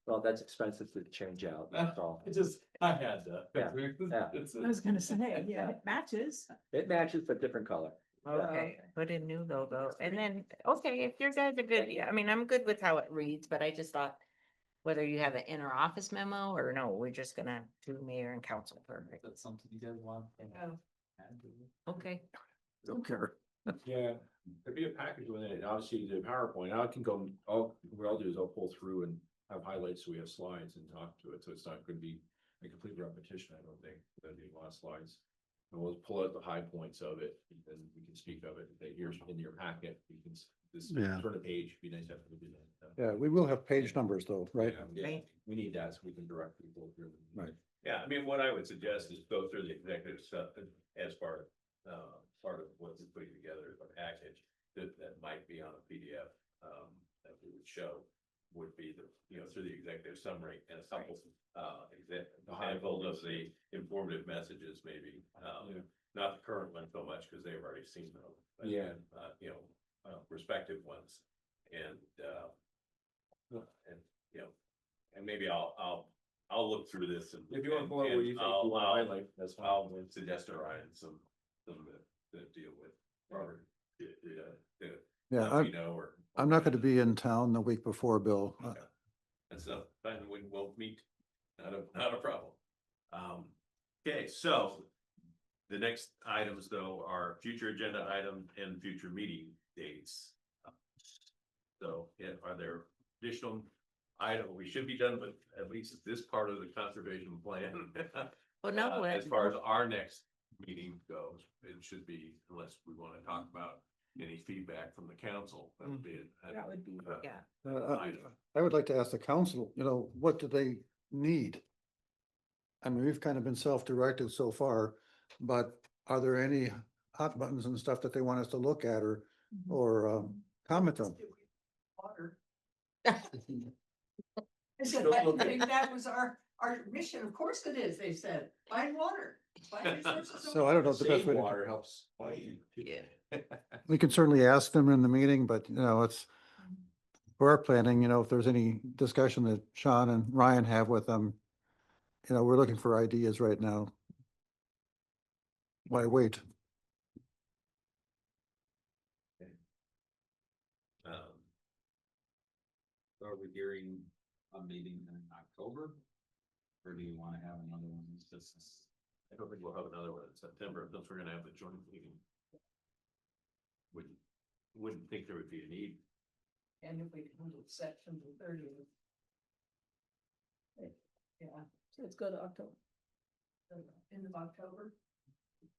Well, that's expensive to change out, that's all. I had to. Yeah, yeah. I was gonna say, yeah, it matches. It matches but different color. okay, put a new logo. And then, okay, if your guys are good, yeah, I mean, I'm good with how it reads, but I just thought whether you have an inner office memo or no, we're just gonna do mayor and council. Perfect. That's something you guys want. Oh. Okay. Don't care. Yeah, there'd be a package within it. Obviously, the PowerPoint, I can go, what I'll do is I'll pull through and have highlights so we have slides and talk to it. So it's not gonna be a complete repetition, I don't think. There'll be a lot of slides. And we'll pull out the high points of it and we can speak of it. That here's in your packet, you can, this Yeah. sort of page, be nice to have to do that. Yeah, we will have page numbers though, right? Yeah, Right. we need that so we can direct people through. Right. Yeah, I mean, what I would suggest is go through the executive stuff as part of what's putting together a package that might be on a PDF, that we would show would be through the executive summary and a couple, examples of the informative messages maybe. Yeah. Not the current one so much because they've already seen them. but, Yeah. Respective ones and, and maybe I'll look through this and. If you want to pull out what you think, I'll- you want to I'll- highlight, that's fine. I'll suggest to Ryan some to deal with, or, Yeah, let me know, or. I'm not gonna be in town the week before, Bill. Okay. That's fine, we'll meet, not a problem. Okay, so the next items though are future agenda item and future meeting dates. So, yeah, are there additional item, we should be done with at least this part of the conservation plan. Well, no, As far as our next meeting goes, it should be, unless we want to talk about any feedback from the council, that would be. That would be, yeah. I would like to ask the council, what do they need? I mean, we've kind of been self-directed so far, but are there any hot buttons and stuff that they want us to look at or comment on? Water. I said, I think that was our mission. Of course it is, they said, find water. Find resources of So I don't know water. the best Save way to. water helps. Yeah. We can certainly ask them in the meeting, but it's for our planning, if there's any discussion that Sean and Ryan have with them, we're looking for ideas right now. Why wait? So are we hearing a meeting in October? Or do you want to have another one? I don't think we'll have another one in September, unless we're gonna have the joint meeting. Wouldn't think there would be a need. And if we can do September 30th. Yeah, so let's go to October. end of October.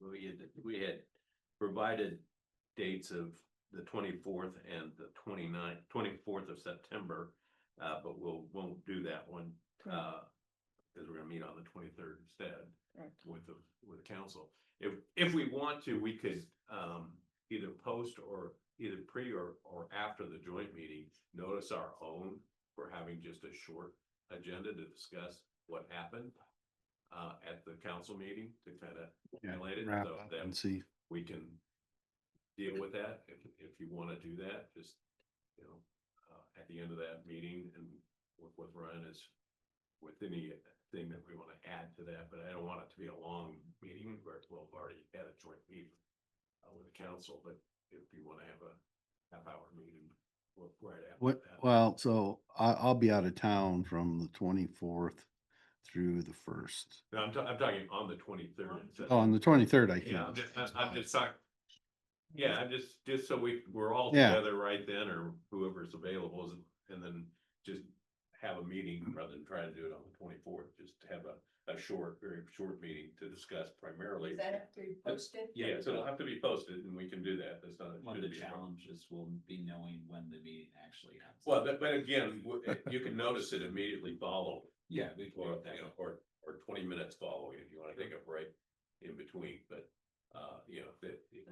We had provided dates of the 24th and the 29th, 24th of September. But won't do that one, because we're gonna meet on the 23rd instead Right. with the council. If we want to, we could, either post or either pre or after the joint meeting, notice our own for having just a short agenda to discuss what happened at the council meeting to kind of highlight it. Wrap So up that and see. we can deal with that. If you want to do that, just, at the end of that meeting and work with Ryan is with anything that we want to add to that, but I don't want it to be a long meeting where we'll have already had a joint meeting with the council, but if you want to have a half-hour meeting, right after that. Well, so I'll be out of town from the 24th through the 1st. No, I'm talking on the 23rd. Oh, on the 23rd, I Yeah, can't. I'm just talking. Yeah, I'm just so we're all Yeah. together right then, or whoever's available, and then just have a meeting rather than try to do it on the 24th, just to have a short, very short meeting to discuss primarily. Does that have to be posted? Yeah, so it'll have to be posted and we can do that. That's not. One of the shouldn't be a problem. challenges will be knowing when the meeting actually happens. Well, but again, you can notice it immediately follow. Yeah, we can Or, work that. you know, or 20 minutes following if you wanna take a break in between, but, you know,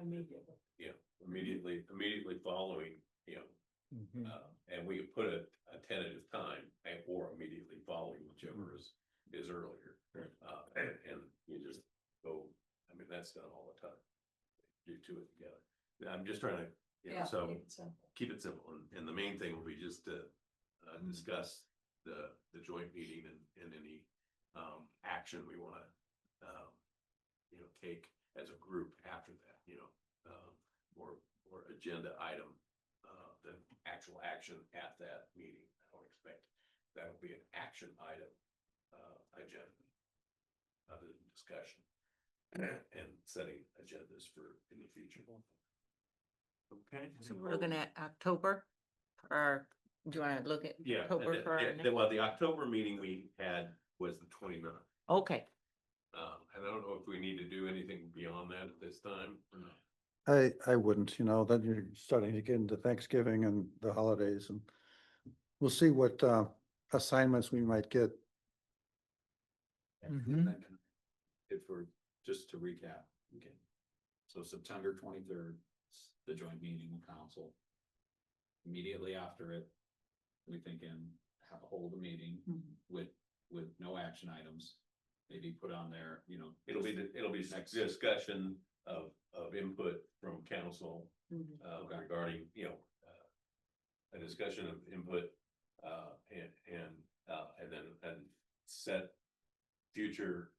Immediately. yeah, immediately following, you know. And we could put a tentative time or immediately following, whichever is earlier. And you just go, I mean, that's done all the time. Do two it together. I'm just trying to, you know, so keep it simple, and the main thing will be just to discuss the joint meeting and any action we wanna you know, take as a group after that, you know, more agenda item than actual action at that meeting. I don't expect that will be an action item agenda other than discussion and setting agendas for in the future. Okay. So we're looking at October, or do you wanna look at? Yeah, October for our next- well, the October meeting we had was the 29th. Okay, And I don't know if we need to do anything beyond that at this time or not. I wouldn't, you know, then you're starting to get into Thanksgiving and the holidays, and we'll see what assignments we might get. And Mhm. then if we're, just to recap, okay. So September 23rd, the joint meeting with council. Immediately after it, we thinking hold a meeting with no action items. Maybe put on there, you know. It'll be Next- discussion of input from council regarding, you know, a discussion of input and then set future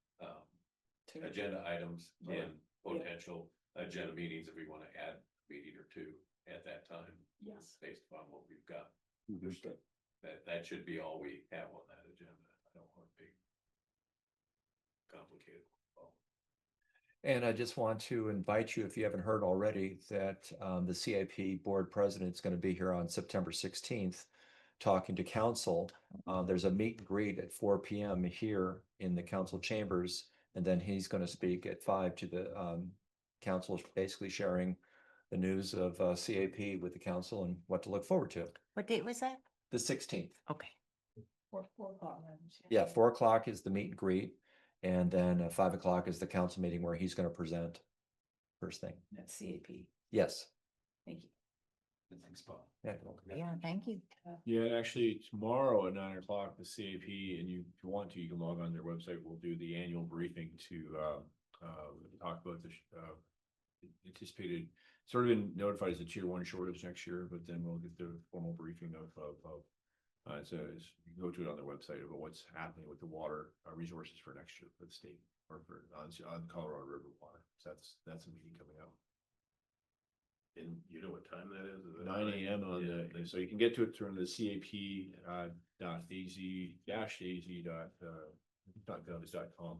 agenda items and potential agenda meetings if we want to add a meeting or two at that time. Yes. Based upon what we've got. Mhm. That should be all we have on that agenda. I don't want to be complicated. And I just want to invite you, if you haven't heard already, that the CIP board president is going to be here on September 16th talking to council. There's a meet and greet at 4 p.m. here in the council chambers. And then he's going to speak at 5 to the council, basically sharing the news of CAP with the council and what to look forward to. what date was that? The 16th. Okay. 4 o'clock. Yeah, 4 o'clock is the meet and greet. And then 5 o'clock is the council meeting where he's going to present first thing. That's CAP. Yes. Thank you. Thanks, Bob. Yeah. Yeah, thank you. Yeah, actually tomorrow at 9 o'clock, the CAP, and you, if you want to, you can log on their website. We'll do the annual briefing to talk about the anticipated, sort of been notified as a tier 1 shortage next year, but then we'll get the formal briefing of so you can go to it on their website about what's happening with the water resources for next year for the state or for on Colorado River water. So that's a meeting coming up. And you know what time that is? Is it 9 a.m. on Yeah. so you can get to it through the CAP .az.gov.com.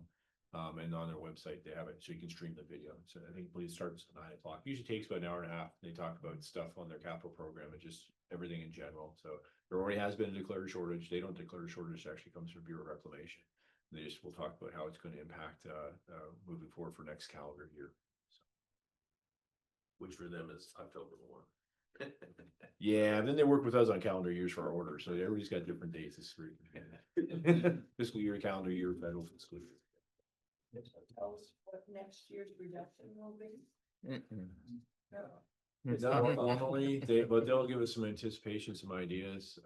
And on their website, they have it, so you can stream the video. So I think it starts at 9 o'clock. Usually takes about an hour and a half. They talk about stuff on their capital program and just everything in general. So there already has been a declared shortage. They don't declare a shortage, it actually comes from Bureau of Reclamation. They just will talk about how it's going to impact moving forward for next calendar year. Which for them is October 1. Yeah, then they work with us on calendar years for our orders, so everybody's got different dates this week. Fiscal year, calendar year, federal fiscal year. Tell us what next year's reduction will be. Not formally, but they'll give us some anticipation, some ideas.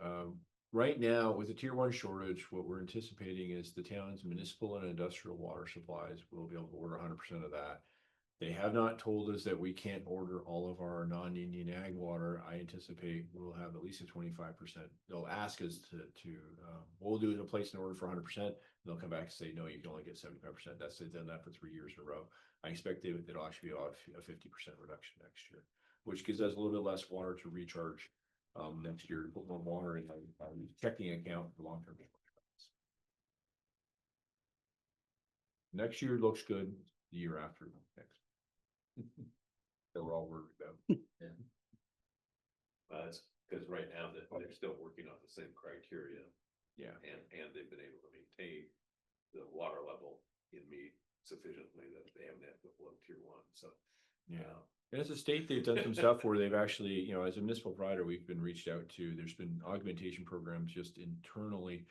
Right now, with the tier 1 shortage, what we're anticipating is the town's municipal and industrial water supplies will be able to order 100% of that. They have not told us that we can't order all of our non-Indian ag water. I anticipate we'll have at least a 25%. They'll ask us we'll do a place an order for 100%. They'll come back and say, no, you can only get 75%. That's they've done that for 3 years in a row. I expect it'll actually be about a 50% reduction next year, which gives us a little bit less water to recharge next year, put more water in our checking account for long-term. Next year looks good. The year after next. That we're all worried about. That's because right now they're still working on the same criteria. Yeah. And they've been able to maintain the water level in Mead sufficiently that they haven't had to go below tier 1, so. Yeah. And as a state, they've done some stuff where they've actually, you know, as a municipal provider, we've been reached out to, there's been augmentation programs just internally.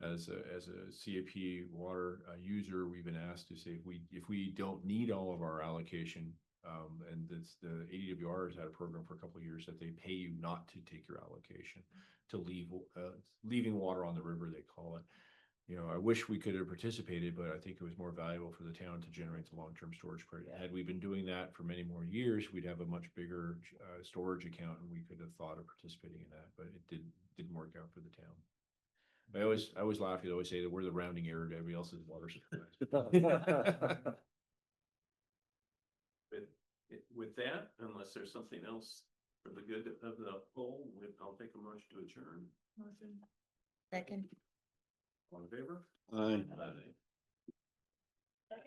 As a CAP water user, we've been asked to say, if we don't need all of our allocation, and it's the ADWR has had a program for a couple of years that they pay you not to take your allocation, to leave, leaving water on the river, they call it. You know, I wish we could have participated, but I think it was more valuable for the town to generate the long-term storage credit. Had we been doing that for many more years, we'd have a much bigger storage account, and we could have thought of participating in that, but it didn't work out for the town. I always laugh. You always say that we're the rounding error to everybody else's water supply. With that, unless there's something else for the good of the whole, I'll take a motion to adjourn. Second. All in favor? Aye. Aye.